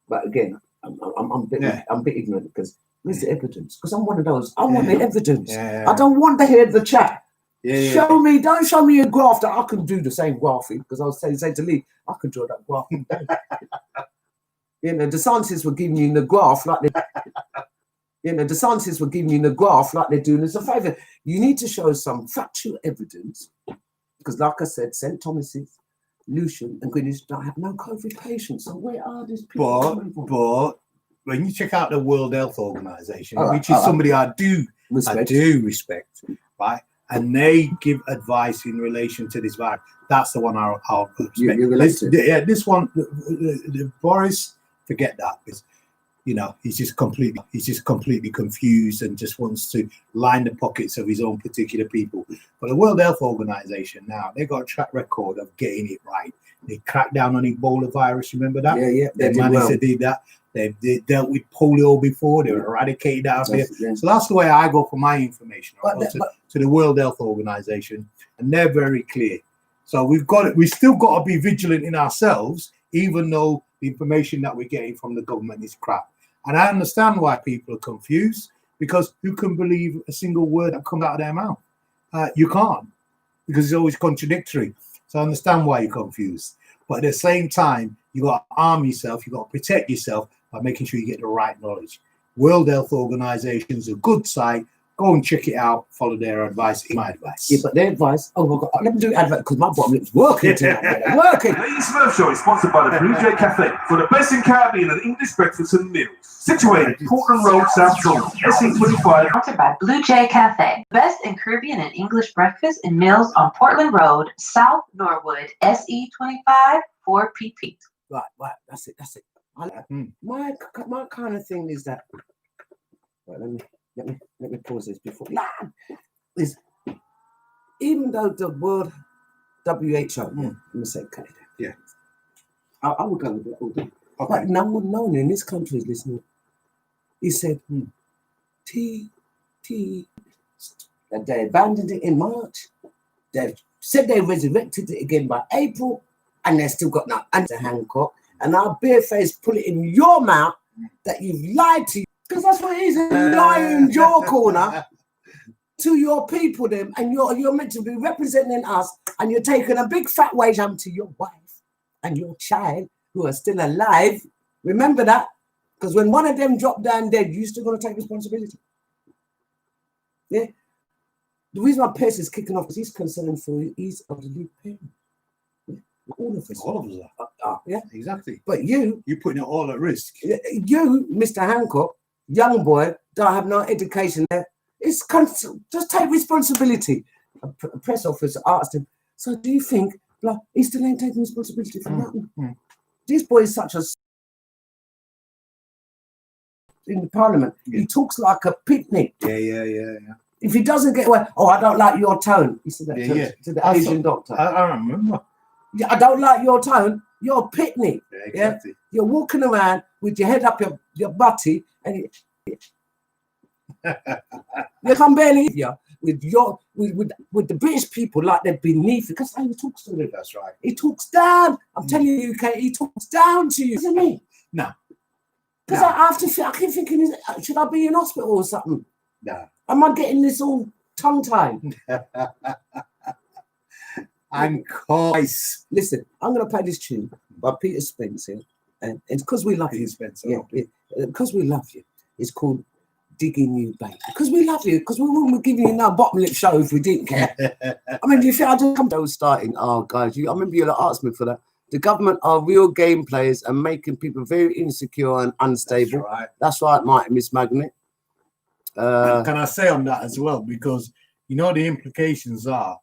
But again, I'm a bit ignorant because where's the evidence? Because I'm one of those. I want the evidence. Yeah. I don't want to hear the chat. Yeah. Don't show me a graph that I can do the same graphing, because I was saying to Lee, I can draw that graph. The scientists were giving you the graph like the scientists were giving you the graph like they're doing us a favor. You need to show some factual evidence, because like I said, St. Thomas's, Lucian and Greenwich don't have no COVID patients. So where are these people coming from? But when you check out the World Health Organization, which is somebody I do respect, right? And they give advice in relation to this virus. That's the one I'll respect. You relate to? Yeah, this one, the Boris, forget that. It's, he's just completely confused and just wants to line the pockets of his own particular people. But the World Health Organization now, they've got a track record of getting it right. They cracked down on Ebola virus, remember that? Yeah. They managed to do that. They dealt with polio before. They were eradicated out there. Yeah. So that's the way I go for my information. I go to the World Health Organization, and they're very clear. So we still got to be vigilant in ourselves, even though the information that we're getting from the government is crap. And I understand why people are confused, because who can believe a single word that comes out of their mouth? You can't, because it's always contradictory. So I understand why you're confused. But at the same time, you got to arm yourself, you got to protect yourself by making sure you get the right knowledge. World Health Organization is a good site. Go and check it out. Follow their advice. My advice. Yeah, but their advice. Oh my God, let me do advert because my bottom lip's working tonight. Working. Lady Smurf Show is sponsored by the Blue Jay Cafe for the best in Caribbean and English breakfast and meals. Situated Portland Road, South Shore, SE25. Sponsored by Blue Jay Cafe. Best in Caribbean and English breakfast and meals on Portland Road, South Norwood, SE25 4PP. Right. That's it. My kind of thing is that. Right, let me pause this before. Is even though the World WHO, let me say, yeah, I would go with it all day. Okay. But no one in this country is listening. He said, that they abandoned it in March. They've said they resurrected it again by April, and they still got no under Hancock. And our barefaced put it in your mouth that you've lied to you. Because that's what it is, lying in your corner to your people, them, and you're meant to be representing us, and you're taking a big fat wage home to your wife and your child who are still alive. Remember that, because when one of them dropped down dead, you're still going to take responsibility. Yeah. The reason why Pierce is kicking off is he's concerned for his elderly parent. Yeah. All of us are. Yeah, exactly. But you're putting it all at risk. You, Mr. Hancock, young boy, don't have no education there. Just take responsibility. A press officer asked him, so do you think he still ain't taking responsibility for that? This boy is such a in the parliament. Yeah. He talks like a picnic. Yeah. If he doesn't get away, I don't like your tone. He said that to the Asian doctor. I remember. Yeah, I don't like your tone. You're a picnic. Yeah, exactly. Yeah? You're walking around with your head up your butty, and you can barely with the British people like they're beneath you. Because how he talks to them. That's right. He talks down. I'm telling you, he talks down to you. Isn't me? No. Because I keep thinking, should I be in hospital or something? No. Am I getting this all tongue-tied? And course. Listen, I'm going to play this tune by Peter Spencer, and it's because we love you, Spencer. Yeah, because we love you. It's called digging you, babe, because we love you, because we wouldn't give you no bottom lip show if we didn't care. I mean, do you think I just come to starting? Oh, guys, I remember you asked me for that. The government are real game players and making people very insecure and unstable. That's right, Miss Magnet. Can I say on that as well? Because you know the implications are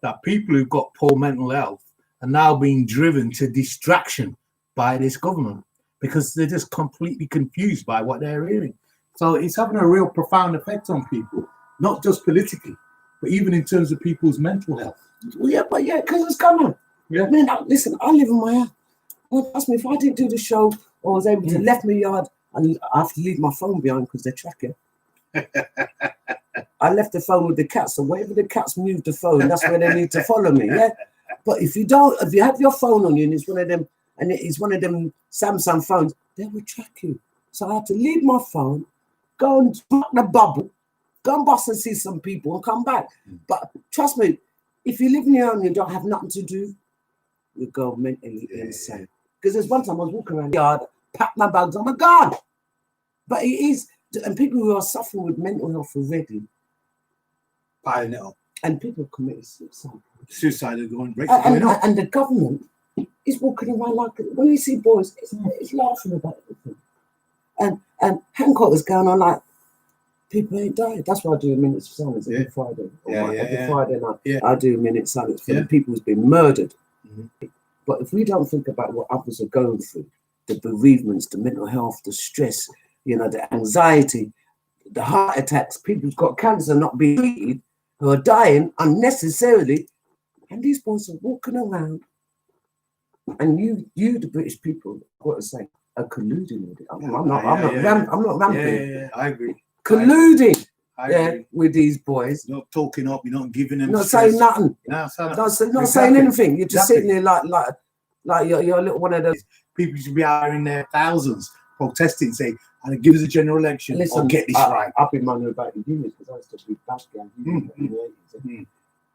that people who've got poor mental health are now being driven to distraction by this government because they're just completely confused by what they're hearing. So it's having a real profound effect on people, not just politically, but even in terms of people's mental health. Well, yeah, but yeah, because it's coming. Yeah. I mean, listen, I live in my house. Well, ask me if I didn't do the show or was able to left my yard, and I have to leave my phone behind because they're tracking. I left the phone with the cats, so wherever the cats move the phone, that's where they need to follow me. Yeah. But if you have your phone on you and it's one of them, and it's one of them Samsung phones, they will track you. So I had to leave my phone, go and block the bubble, go and bust and see some people and come back. But trust me, if you live in your own and you don't have nothing to do, you go mentally insane. Because there's one time I was walking around the yard, packed my bags, I'm gone. But it is, and people who are suffering with mental health already, I know. And people committing suicide. Suicide is going right. And the government is walking around like, when you see boys, it's laughing about everything. And Hancock was going on like, people ain't died. That's why I do a minute of silence every Friday. Every Friday night, I do a minute of silence for the people who's been murdered. But if we don't think about what others are going through, the bereavements, the mental health, the stress, the anxiety, the heart attacks, people who've got cancer not being treated, who are dying unnecessarily, and these boys are walking around, and you, the British people, what to say, are colluding with it. I'm not ramping. Yeah, I agree. Colluding. I agree. With these boys. You're not talking up. You're not giving them. Not saying nothing. Not saying anything. You're just sitting there like you're a little one of those. People should be out in their thousands protesting, saying, "And give us a general election. Listen, get this right." I've been wondering about the unions because I used to be Backayard in the 80s.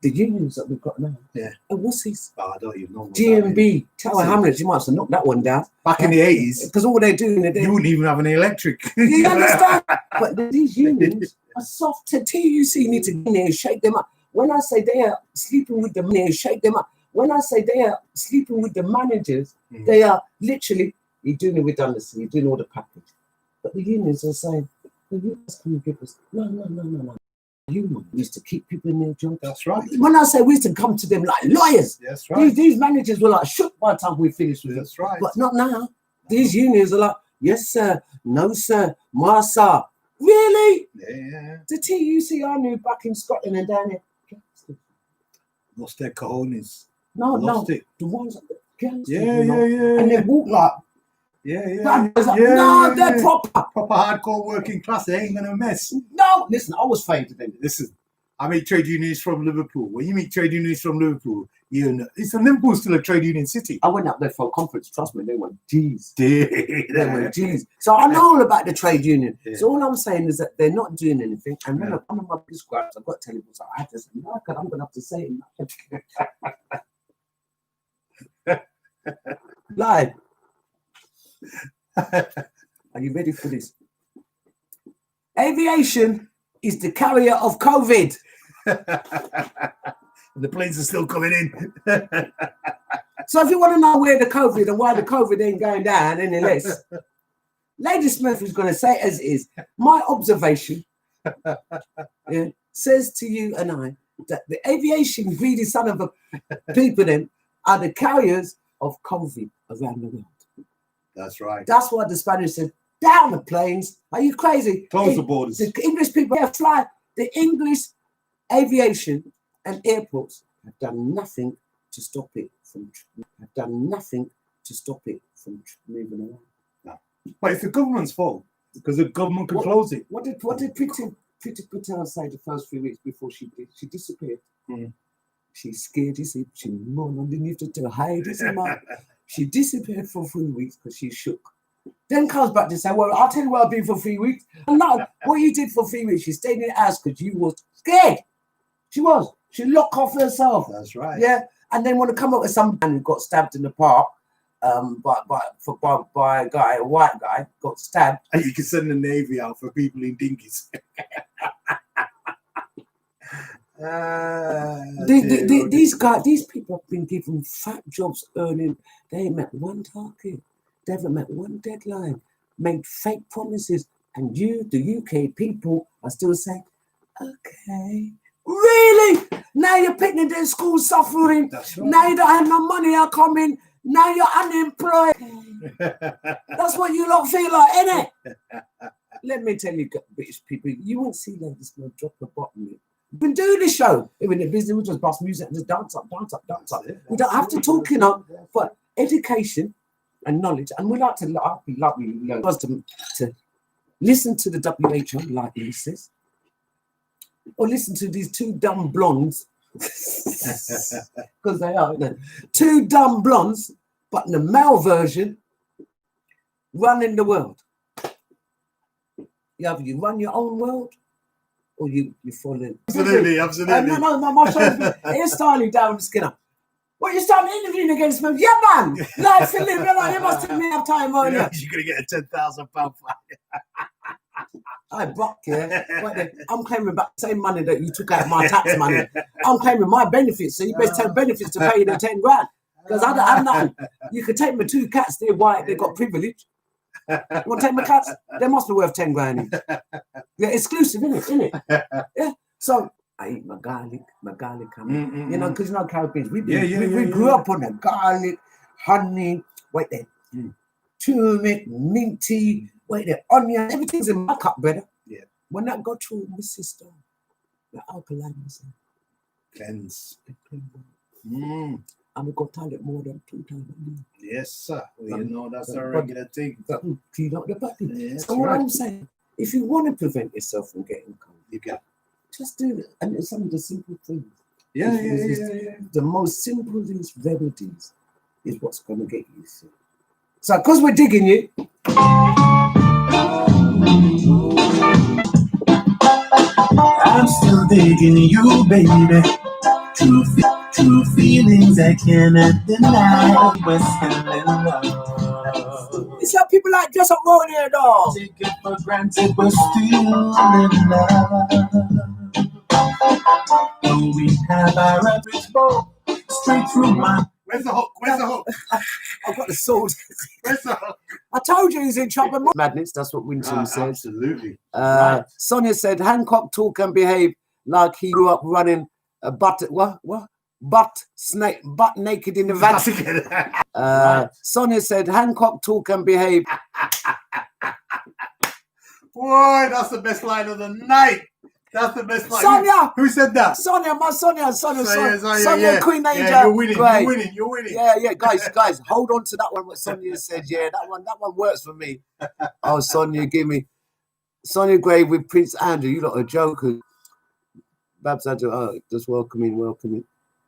The unions that we've got now. Yeah. And what's this? Oh, I don't even know. GMB, Tower Hamlets, you might have knocked that one down. Back in the 80s. Because all they're doing, you wouldn't even have any electric. You understand? But these unions are soft. To TUC need to get in there and shake them up. When I say they are sleeping with the money and shake them up, when I say they are sleeping with the managers, they are literally, you're doing the redundancy, you're doing all the package. But the unions are saying, well, you guys can give us, no. You used to keep people in their jobs. That's right. When I say we used to come to them like lawyers, that's right. These managers were like shook by the time we finished with That's right. But not now. These unions are like, yes, sir, no, sir, sir. Really? Yeah. The TUC I knew back in Scotland and down there. Lost their cojones. No. It. The ones that Yeah. And they walk like, no, they're proper hardcore working class. They ain't gonna mess. No, listen, I was favored them. Listen, I meet trade unions from Liverpool. When you meet trade unions from Liverpool, Liverpool's still a trade union city. I went up there for a conference. Trust me, they were G's. They were G's. So I know all about the trade union. Yeah. So all I'm saying is that they're not doing anything. And one of my biggest gripes, I've got to tell you, I had to say, no, I'm gonna have to say it. Live. Are you ready for this? Aviation is the carrier of COVID. And the planes are still coming in. So if you want to know where the COVID and why the COVID ain't going down any less, Lady Smurf is going to say as it is. My observation says to you and I that the aviation greedy son of a people then are the carriers of COVID around the world. That's right. That's what the Spanish said. Down the planes. Are you crazy? Close the borders. The English people fly. The English aviation and airports have done nothing to stop it from moving around. No. But it's the government's fault because the government controls it. What did Pretty Patel say the first 3 weeks before she disappeared? She's scared, you see. She moaned underneath to hide his mouth. She disappeared for 3 weeks because she shook. Then comes back to say, well, I'll tell you what I've been for 3 weeks. And no, what you did for 3 weeks, she stayed in the house because you was scared. She was. She locked off herself. That's right. Yeah. And then want to come up with some man who got stabbed in the park by a guy, a white guy, got stabbed. And you can send the Navy out for people in dinghies. These people have been given fat jobs earning. They ain't met one target. They haven't met one deadline. Made fake promises. And you, the UK people, are still saying, okay. Really? Now you're picking their school suffering. Right. Now you don't have no money are coming. Now you're unemployed. That's what you lot feel like, innit? Let me tell you, British people, you won't see ladies no drop a bottom. We've been doing this show. Even in business, we just blast music and just dance up. We don't have to talk, you know, but education and knowledge. And we like to listen to the WHO, like he says, or listen to these two dumb blondes, because they are, two dumb blondes, but in the male version, running the world. You run your own world, or you fall in. Absolutely. No, my show's hairstyling down the skinner. What, you starting interviewing against me? Yeah, man. Like, Philip, you must have me have time on you. You're going to get a £10,000 fine. I Brock, yeah. I'm claiming back the same money that you took out of my tax money. I'm claiming my benefits, so you best take benefits to pay the 10 grand. Because I don't have nothing. You could take my 2 cats, they're white, they got privilege. You want to take my cats? They must be worth 10 grand each. They're exclusive, innit? Yeah. So I eat my garlic coming. You know, because you know Caribbeans, we grew up on the garlic, honey, turmeric, minty, onion, everything's in my cup, brother. Yeah. When that got through my system, the alkaline was cleanse. And we got toilet more than 2 times a day. Yes, sir. Well, you know, that's a regular thing. Clean up the body. Yeah, so what I'm saying, if you want to prevent yourself from getting cold, you can. Just do it. And it's some of the simple things. Yeah. The most simplest remedies is what's going to get you through. So, because we're digging you. I'm still digging you, baby. True feelings I cannot deny. We're still in love. It's like people like dress up round here, dog. Take it for granted, we're still in love. And we have our average bow straight through my. Where's the hook? I've got the sword. Where's the hook? I told you he's in trouble. Madness, that's what Winston said. Absolutely. Sonia said Hancock talk and behave like he grew up running a butt naked in the Vatican. Sonia said Hancock talk and behave. Boy, that's the best line of the night. That's the best line. Sonia! Who said that? Sonia, Sonia, yeah. Queen Angel. Yeah, you're winning. Yeah, guys, hold on to that one. What Sonia said, yeah, that one works for me. Oh, Sonia, give me Sonia Gray with Prince Andrew. You lot are jokers. Babs, I do. Just welcoming.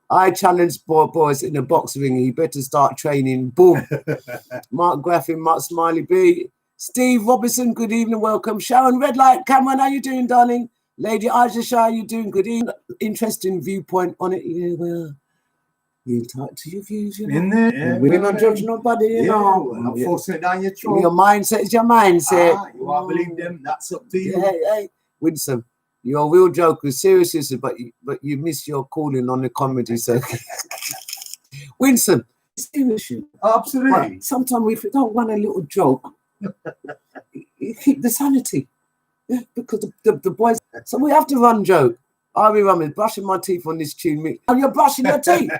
I challenge boys in the box ring. You better start training. Boom. Mark Graffin, Mark Smiley B, Steve Robinson. Good evening, welcome. Sharon Red Light, Cameron, how you doing, darling? Lady Aisha Shah, you doing good? Interesting viewpoint on it. Yeah, well, you entitled to your views, you know. In there, yeah, we're not judging nobody, you know. I'm forcing it down your throat. Your mindset is your mindset. You want to believe them? That's up to you. Hey, Winston, you're a real joker, seriously, but you miss your calling on the comedy circuit. Winston, serious you. Absolutely. Sometimes if you don't want a little joke, you keep the sanity. Yeah, because the boys. So we have to run joke. I'll be running, brushing my teeth on this tune. And you're brushing your teeth.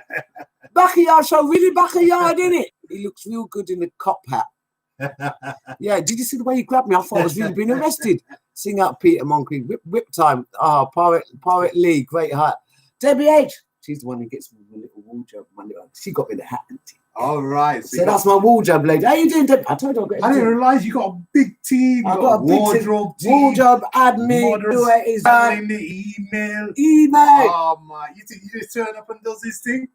Backayard show, really Backayard, innit? He looks real good in the cop hat. Yeah, did you see the way he grabbed me? I thought I was really being arrested. Sing out Peter Monkey, whip time. Pirate Lee, great hat. Debbie H. She's the one who gets me a little wardrobe. She got me the hat and teeth. All right. So that's my wardrobe lady. How you doing, Debbie? I told you I didn't realise you got a big team. I got a big wardrobe team. Wardrobe, admin, handling the email. Oh my! You think you just turn up and does this thing?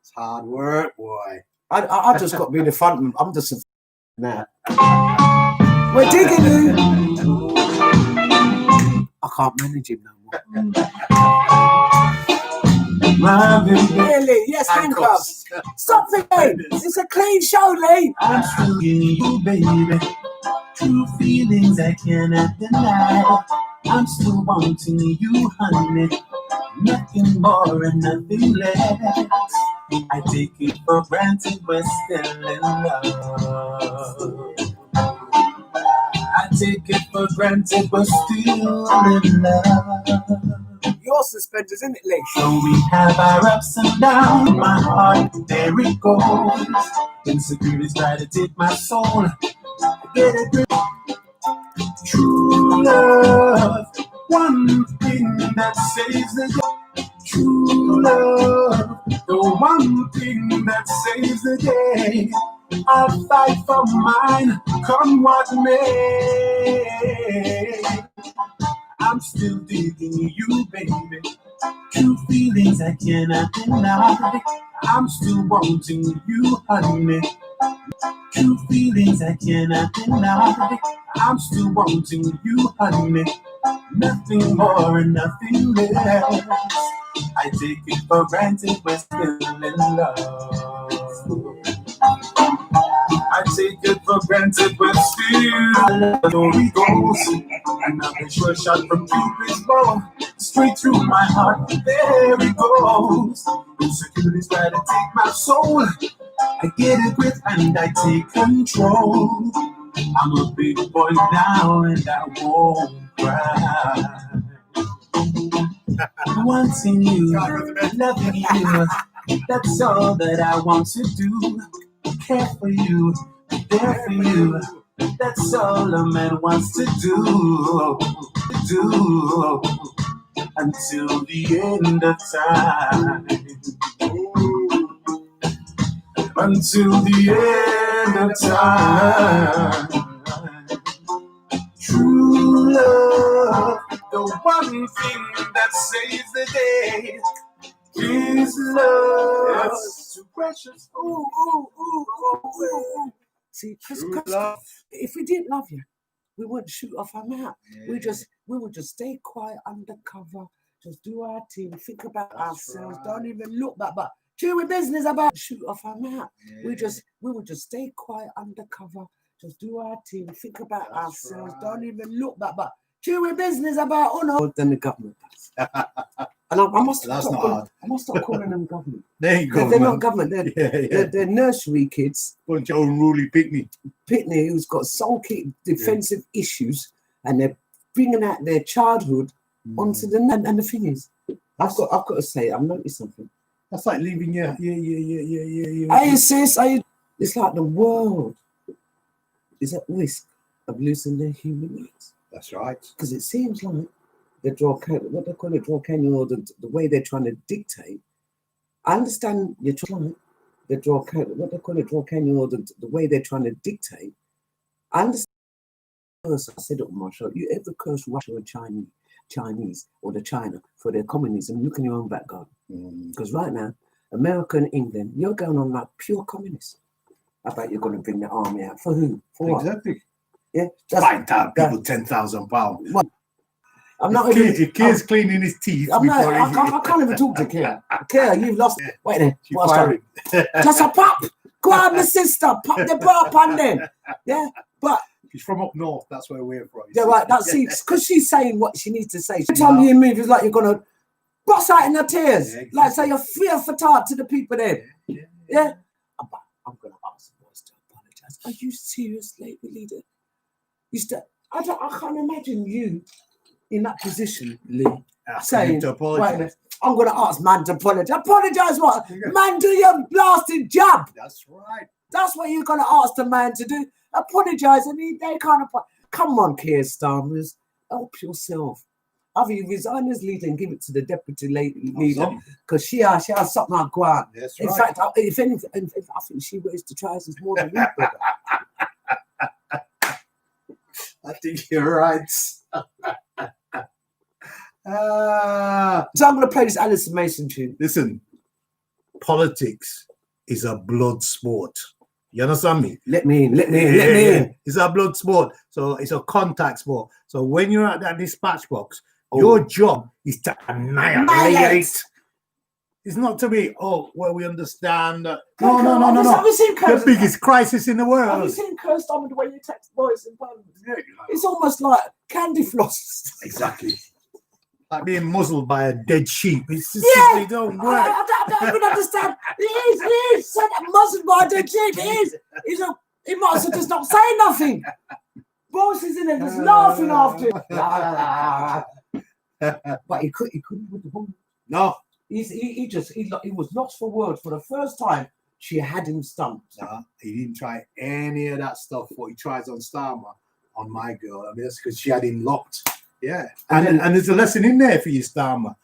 It's hard work, boy. I just got to be the front. I'm just a now. We're digging you. I can't manage him no more. Yeah, Lee. Yes, handcuffs. Stop it, Lee. It's a clean show, Lee. I'm still giving you, baby, true feelings I cannot deny. I'm still wanting you, honey, nothing more and nothing less. I take it for granted we're still in love. I take it for granted we're still in love. Your suspenders, isn't it, Lee? So we have our ups and downs. My heart, there it goes. Insecurities try to take my soul. Get it, true love. One thing that saves the day. True love. The one thing that saves the day. I'll fight for mine, come what may. I'm still digging you, baby. True feelings I cannot deny. I'm still wanting you, honey. True feelings I cannot deny. I'm still wanting you, honey. Nothing more and nothing less. I take it for granted we're still in love. I take it for granted we're still. Story goes. Another sure shot from Cupid's bow. Straight through my heart. There it goes. Insecurities try to take my soul. I get it with and I take control. I'm a big boy now and I won't cry. Wanting you, loving you, that's all that I want to do. Care for you, there for you, that's all a man wants to do. Until the end of time. Until the end of time. True love, the one thing that saves the day is love. Too precious. Ooh, ooh, ooh, ooh, ooh. See, because if we didn't love you, we wouldn't shoot off our mouth. We would just stay quiet undercover, just do our thing, think about ourselves, don't even look back, but do we business about shoot off our mouth. We would just stay quiet undercover, just do our thing, think about ourselves, don't even look back, but do we business about then the government does. And I must stop calling them government. There you go. They're not government. They're nursery kids. Bunch of unruly Pitney, who's got soul defensive issues, and they're bringing out their childhood onto the land. And the thing is, I've got to say, I've noticed something. That's like leaving your. Hey sis, it's like the world is at risk of losing their human rights. That's right. Because it seems like the draw canyon, or the way they're trying to dictate. I understand you're trying the draw canyon, or the way they're trying to dictate. I understand. I said it on my show. You ever curse Russia or Chinese or the China for their communism? Look in your own back garden. Because right now, America and England, you're going on like pure communists. I bet you're going to bring the army out for who? For what? Exactly. Yeah. Fight out people £10,000. What? I'm not even. Keir's cleaning his teeth. I can't even talk to Keir. Keir, you've lost. Wait there. She's firing. Just a pop. Go on, my sister. Pop the bar pan then. Yeah, but she's from up north. That's where we're from. Yeah, right. That's because she's saying what she needs to say. Every time you move, it's like you're gonna bust out in her tears. Yeah, exactly. Like say you're fear for to the people there. Yeah. I'm gonna ask the boys to apologize. Are you serious, Labour leader? I can't imagine you in that position, Lee, saying, to apologize. I'm going to ask man to apologize. Apologize what? Man, do your blasted job. That's right. That's what you're going to ask the man to do. Apologize, and they can't apologize. Come on, Keir Starmers, help yourself. Either you resign as leader and give it to the deputy leader, because she has something like that. In fact, if anything, I think she wears the trousers more than you, brother. I think you're right. So I'm going to play this Alison Mason tune. Listen, politics is a blood sport. You understand me? Let me in. It's a blood sport. So it's a contact sport. So when you're at that dispatch box, your job is to annihilate. It's not to be, well, we understand that. Have you seen The Kirsten? biggest crisis in the Have you world. seen Kirsten the way you text boys in Parliament? It's almost like candy floss. Exactly. Like being muzzled by a dead sheep. It's just Yeah. simply don't work. I don't even understand. He is. Said that muzzled by a dead sheep. He might as well just not say nothing. Boss is in there just laughing after him. But he couldn't with the woman. No. He was lost for words for the first time. She had him stumped. No, he didn't try any of that stuff. What he tries on Starmer, on my girl. I mean, that's because she had him locked. Yeah. And there's a lesson in there for you, Starmer.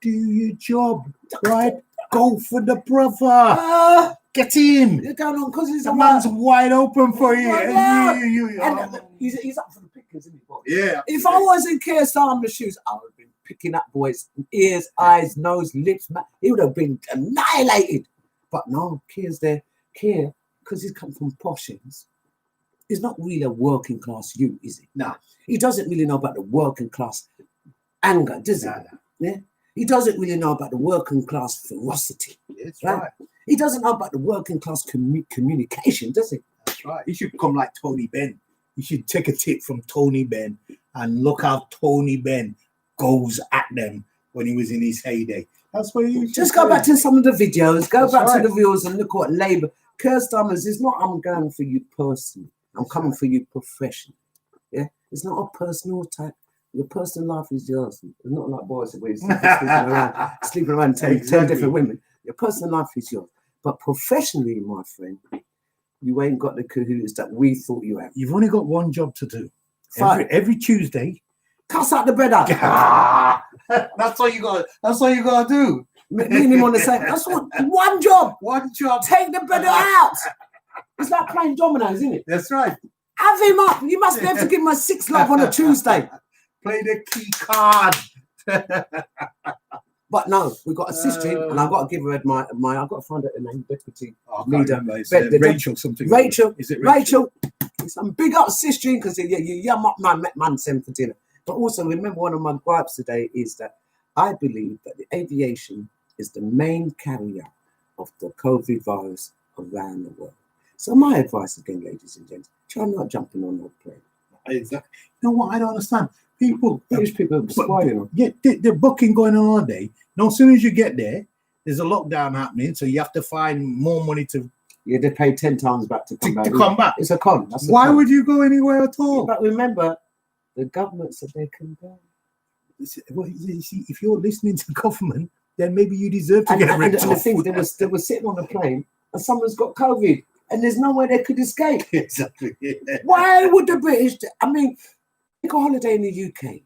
Do your job, right? Go for the brother. Get in. You're going on because he's The man's wide open for you. Yeah. And He's up for the pickers, isn't he, boy? yeah. If I was in Keir Starmer's shoes, I would have been picking up boys' ears, eyes, nose, lips. He would have been annihilated. But no, Keir's there. Keir, because he's come from poshings, he's not really a working class youth, is he? No. He doesn't really know about the working class anger, does he? No. Yeah. He doesn't really know about the working class ferocity. That's Right. right. He doesn't know about the working class communication, does he? That's right. He should come like Tony Benn. You should take a tip from Tony Benn and look how Tony Benn goes at them when he was in his heyday. That's what you Just go back to some of the videos, go That's back right. to the videos and look what Labour. Keir Starmer's is not, I'm going for you personally. I'm coming for you professionally. Yeah? It's not a personal attack. Your personal life is yours. It's not like boys where you're sleeping around 10 Exactly. different women. Your personal life is yours. But professionally, my friend, you ain't got the cahoots that we thought you had. You've only got one job to do. Fine. Every Tuesday. Cuss out the bread out. That's all you got. That's all you got to do. Me and him on the same. That's one job. One job. Take the bread out. It's like playing dominoes, isn't it? That's right. Have him up. You must be able to give him a 6 love on a Tuesday. Play the key card. But no, we've got a sister, and I've got to give her my I've got to find out the name, deputy I can't leader. remember. It's, The- Rachel something. Rachel. Is it Rachel. Some big up sister because you my man sent for dinner. But also remember, one of my gripes today is that I believe that the aviation is the main carrier of the COVID virus around the world. So my advice again, ladies and gents, try not jumping on that plane. Exactly. You know what? I don't understand. People, British people are spoiling. yeah, they're booking going on all day. Now, as soon as you get there, there's a lockdown happening, so you have to find more money to They pay 10 times back to come back. come back. It's a con. That's a Why con. would you go anywhere at all? But remember, the government said they can go. Well, you see, if you're listening to government, then maybe you deserve to And, get and, ripped and the off. thing, they were sitting on a plane and someone's got COVID and there's nowhere they could escape. Exactly. Yeah. Why would the British? I mean, take a holiday in the UK.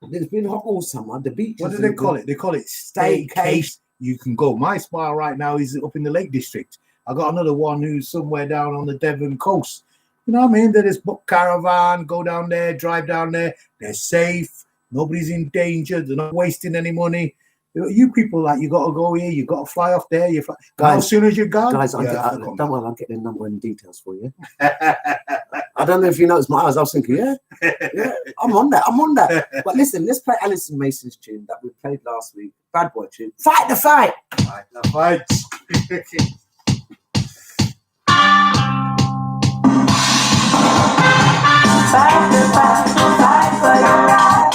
There's been hot all summer. The beaches. What do they call it? They call it staycation. You can go. My spa right now is up in the Lake District. I got another one who's somewhere down on the Devon coast. You know what I mean? They just book caravan, go down there, drive down there. They're safe. Nobody's in danger. They're not wasting any money. You people, like, you got to go here. You got to fly off there. You fly. As soon as you go, Guys, you have to don't come worry, I'll get the number and details for you. back. I don't know if you noticed my eyes. I was thinking, yeah, I'm on that. But listen, let's play Alison Mason's tune that we played last week. Bad Boy tune. Fight the fight. Fight the fight. Fight the fight, fight for your right.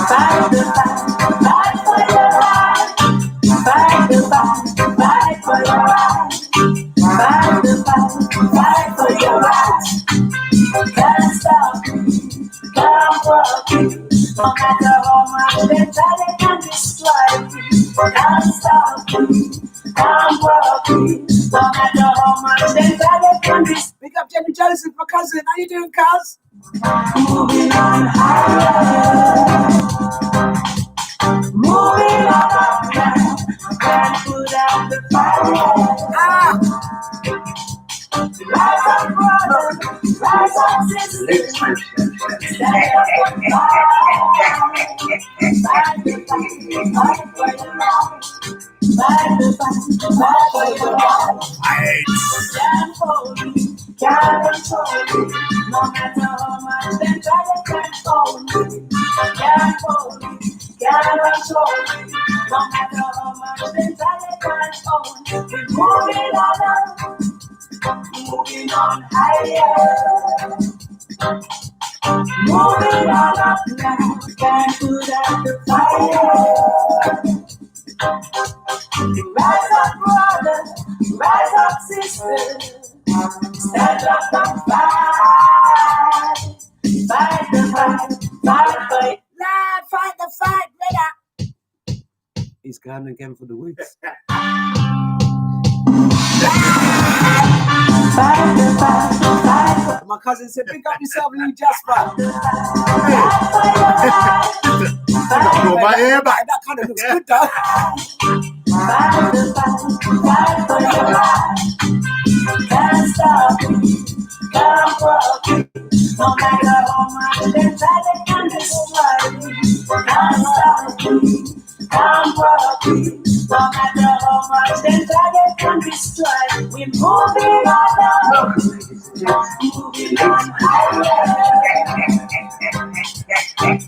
Fight the fight, fight for your right. Fight the fight, fight for your right. Fight the fight, fight for your right. Can't stop me, can't block me. No matter how much they try, they can destroy me. Can't stop me, can't block me. No matter how much they try, they can destroy me. Big up Jenny Joseph, my cousin. How you doing, cuz? Moving on higher, moving on up now, can't put out the fire. Rise up, brother, rise up, sister, stand up and fight. Fight the fight, fight for your life. Fight the fight, fight for your life. Stand for me, can't control me. No matter how much they try to control me, can't hold me, can't control me. No matter how much they try, they can't hold me. We're moving on up, moving on higher. Moving on up now, can't put out the fire. Rise up, brother, rise up, sister. Stand up and fight. Fight the fight, fight for it. Lad, fight the fight, brother. He's going again for the woods. Fight the fight, fight for My cousin said, pick up yourself, little Jasper. Blow my hair back. That kind of looks good, though. fight the fight, fight for your life. Can't stop it, can't block it. No matter how much they try, they can't destroy it. Can't stop it, can't block it. No matter how much they try, they can't destroy it. We're moving on up, moving on higher.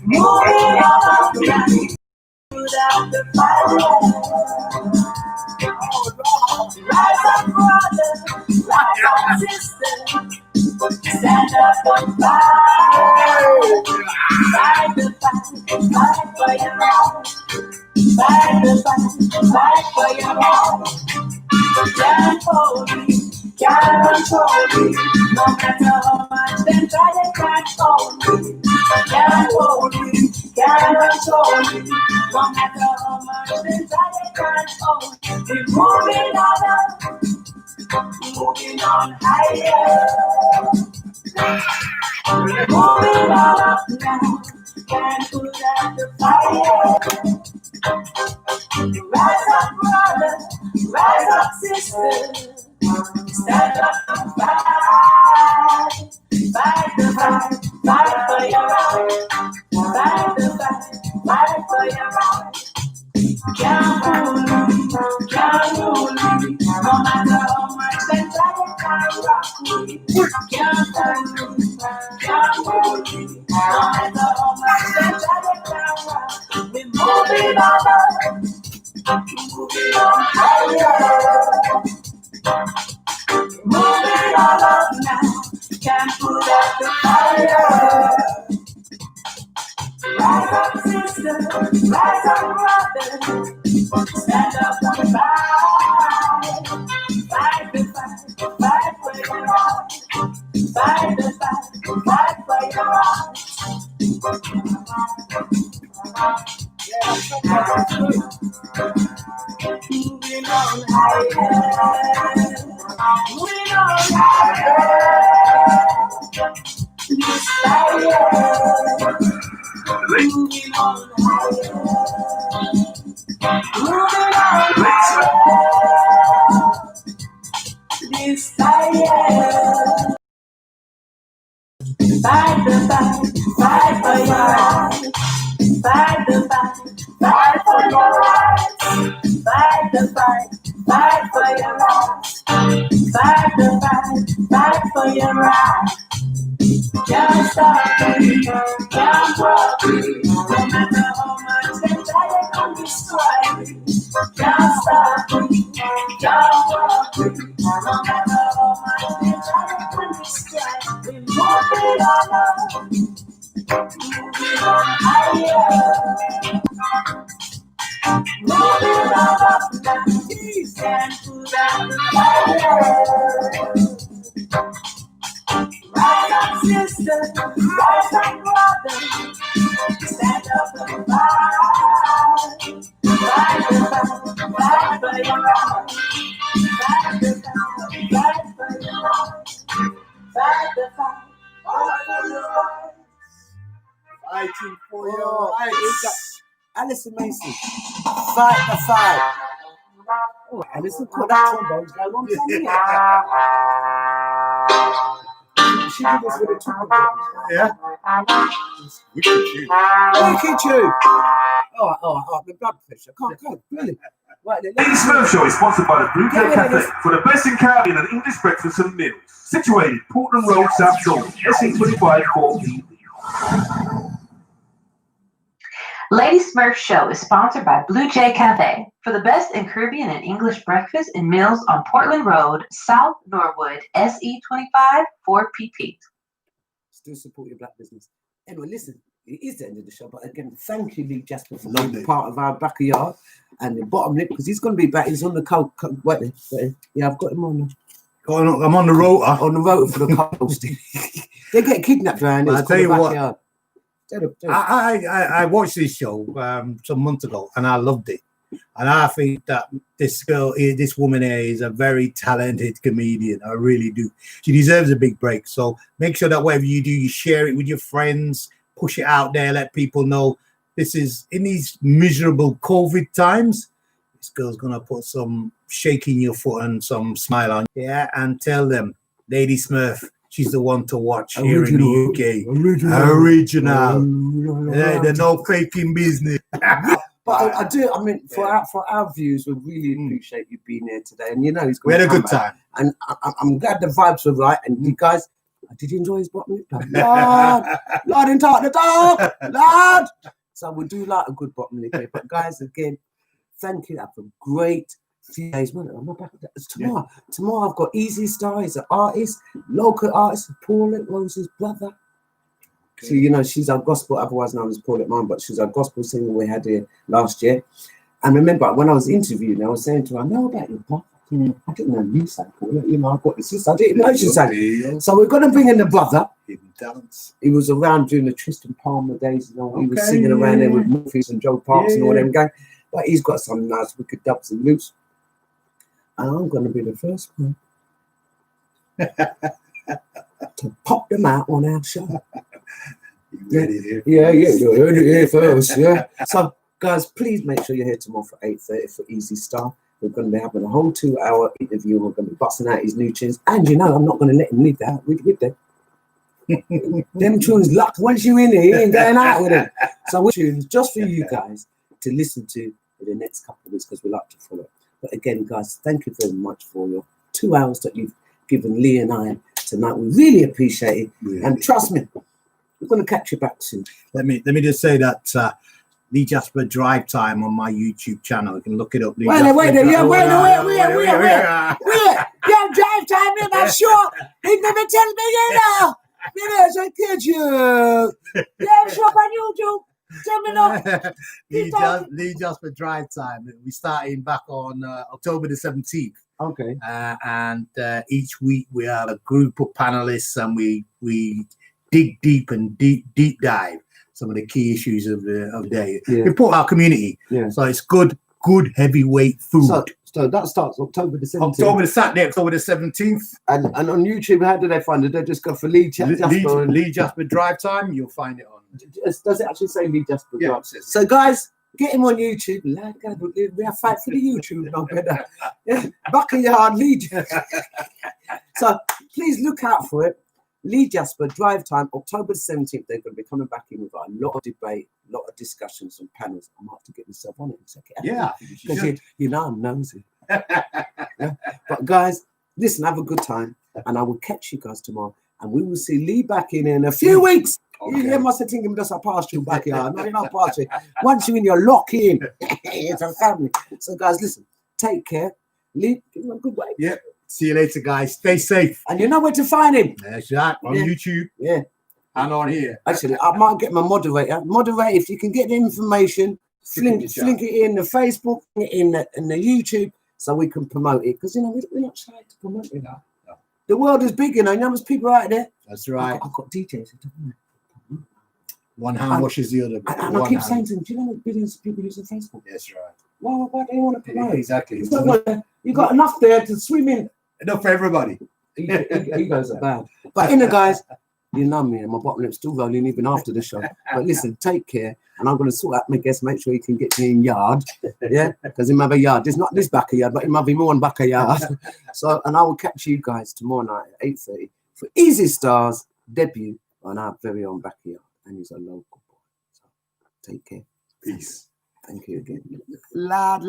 Moving on up, without the fire. Rise up, brother, rise up, sister. Stand up and fight. Fight the fight, fight for your right. Fight the fight, fight for your right. Can't hold me, can't control me. No matter how much they try, they can't hold me. Can't hold me, can't control me. No matter how much they try, they can't hold me. We're moving on up, moving on higher. Moving on up now, can't put out the fire. Rise up, brother, rise up, sister. Stand up and fight. Fight the fight, fight for your right. Fight the fight, fight for your right. Can't fool me, can't rule me. No matter how much they try, they can't rock me. Can't fool me, can't rule me. No matter how much they try, they can't rock me. We're moving on up, moving on higher. Moving on up now, can't put out the fire. Rise up, sister, rise up, brother. Stand up and fight. Fight the fight, fight for your right. Fight the fight, fight for your right. Moving on higher. Moving on higher. This fire. Moving on higher. Moving on higher. This fire. Fight the fight, fight for your right. Fight the fight, fight for your right. Fight the fight, fight for your right. Fight the fight, fight for your right. Can't stop me, can't block me. No matter how much they try, they can't destroy me. Can't stop me, can't block me. No matter how much they try, they can't destroy me. We're moving on up, moving on higher. Moving on up now, can't put out the fire. Rise up, sister, rise up, brother. Stand up and fight. Fight the fight, fight for your right. Fight the fight, fight for your right. Fight the fight, fight for your right. Fighting for your Oh, rights. Alison Mason. Fight the fight. Oh, Alison, put that trombone's going on for me. She did this with a tuba. Yeah. Wicked tune. Wicked tune. Oh, the blood pressure. Can't go. Really. Right, then. The Smurf Show is sponsored by the Blue Jay Cafe for the best in Caribbean and English breakfast and meals. Situated Portland Road, South Shore, SE25 4PD. Lady Smurf Show is sponsored by Blue Jay Cafe for the best in Caribbean and English breakfast and meals on Portland Road, South Norwood, SE25 4PP. Still support your black business. Anyway, listen, it is the end of the show, but again, thank you, Lee Jasper, for being part of our Backayard and the bottom lip, because he's going to be back. He's on the coast. Wait there. Yeah, I've got him on. I'm on the rotor. On the rotor for the coast. They get kidnapped around here. I'll tell you what. Backayard. I watched this show some months ago and I loved it. And I think that this woman here is a very talented comedian. I really do. She deserves a big break. So make sure that whatever you do, you share it with your friends, push it out there, let people know this is in these miserable COVID times. This girl's going to put some shake in your foot and some smile on. Yeah, and tell them, Lady Smurf, she's the one to watch here in the UK. Original. They're no faking business. But I do. I mean, for our views, we really appreciate you being here today. And you know, we had a good time. And I'm glad the vibes were right. And you guys, did you enjoy his bottom lip? Lord, didn't talk the dog, Lord. So we do like a good bottom lip. But guys, again, thank you. Have a great few days. I'm not back. It's tomorrow. Yeah. Tomorrow I've got Easy Star. He's an artist, local artist, Paulette Rose's brother. So, you know, she's our gospel, otherwise known as Paulette Mom, but she's our gospel singer we had here last year. And remember, when I was interviewing, I was saying to her, I know about your brother. I didn't know you sang Paulette. You know, I've got the sister. I didn't know she sang. So we're going to bring in the brother. He was around during the Tristan Palmer days. You know, he was singing around there with Murphys and Joe Parks and all them gang. But he's got some nice wicked dubs and loops. And I'm going to be the first one to pop them out on our show. Yeah, you heard it here first. Yeah. So, guys, please make sure you're here tomorrow for 8:30 for Easy Star. We're going to be having a whole 2-hour interview. We're going to be busting out his new tunes. And you know, I'm not going to let him leave that with them. Them tunes, luck, once you're in here, he ain't going out with them. So, we're tunes just for you guys to listen to in the next couple of weeks because we like to follow. But again, guys, thank you very much for your 2 hours that you've given Lee and I tonight. We really appreciate it. Really. And trust me, we're going to catch you back soon. Let me just say that Lee Jasper Drive Time on my YouTube channel. You can look it up. Wait, Drive Time in my shop. He never tell me, you know. There's a kid you. Yeah, shop on YouTube. Tell me now. Lee Jasper Drive Time. We starting back on October the 17th. Okay. And each week we have a group of panelists and we dig deep and deep dive some of the key issues of the day. Yeah. Report our community. Yeah. So it's good heavyweight food. So that starts October the 17th. October the 17th. And on YouTube, how do they find it? They just go for Lee Jasper. Lee Jasper Drive Time. You'll find it on. Does it actually say Lee Jasper Drive? So guys, get him on YouTube. We have fight for the YouTube. No better. Backayard Lee Jasper. So please look out for it. Lee Jasper Drive Time, October 17th. They're going to be coming back in with a lot of debate, a lot of discussions and panels. I might have to get myself on it and check it out. Yeah, because you know I'm nosy. Yeah? But guys, listen, have a good time, and I will catch you guys tomorrow. And we will see Lee back in a few weeks. Okay. You must have thinking that's a past you Backayard. No, you're not past you. Once you're in, you're locked in. It's a family. So guys, listen, take care. Lee, give him a good way. Yeah. See you later, guys. Stay safe. And you know where to find him. That's right. On YouTube. Yeah. And on here. Actually, I might get my moderator. Moderate, if you can get the information, flink it in the Facebook, in the YouTube, so we can promote it. Because, you know, we're not shy to promote it. No. The world is big, you know. There's people out there. That's right. I've got DJs. One hand washes the other. And I keep saying to them, do you know what billions of people using Facebook? That's right. Why do you want to promote? Exactly. You got enough there to swim in. Enough for everybody. He goes bad. But in the guys, you know me, and my bottom lip's still rolling even after the show. But listen, take care. And I'm going to sort out my guest, make sure he can get me in yard. Yeah, because in my yard, there's not this Backayard, but it might be more on Backayard. So, and I will catch you guys tomorrow night at 8:30 for Easy Star's debut on our very own Backayard. And he's a local boy. So take care. Peace. Thank you again. Lad.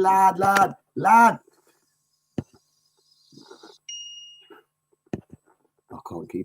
I can't keep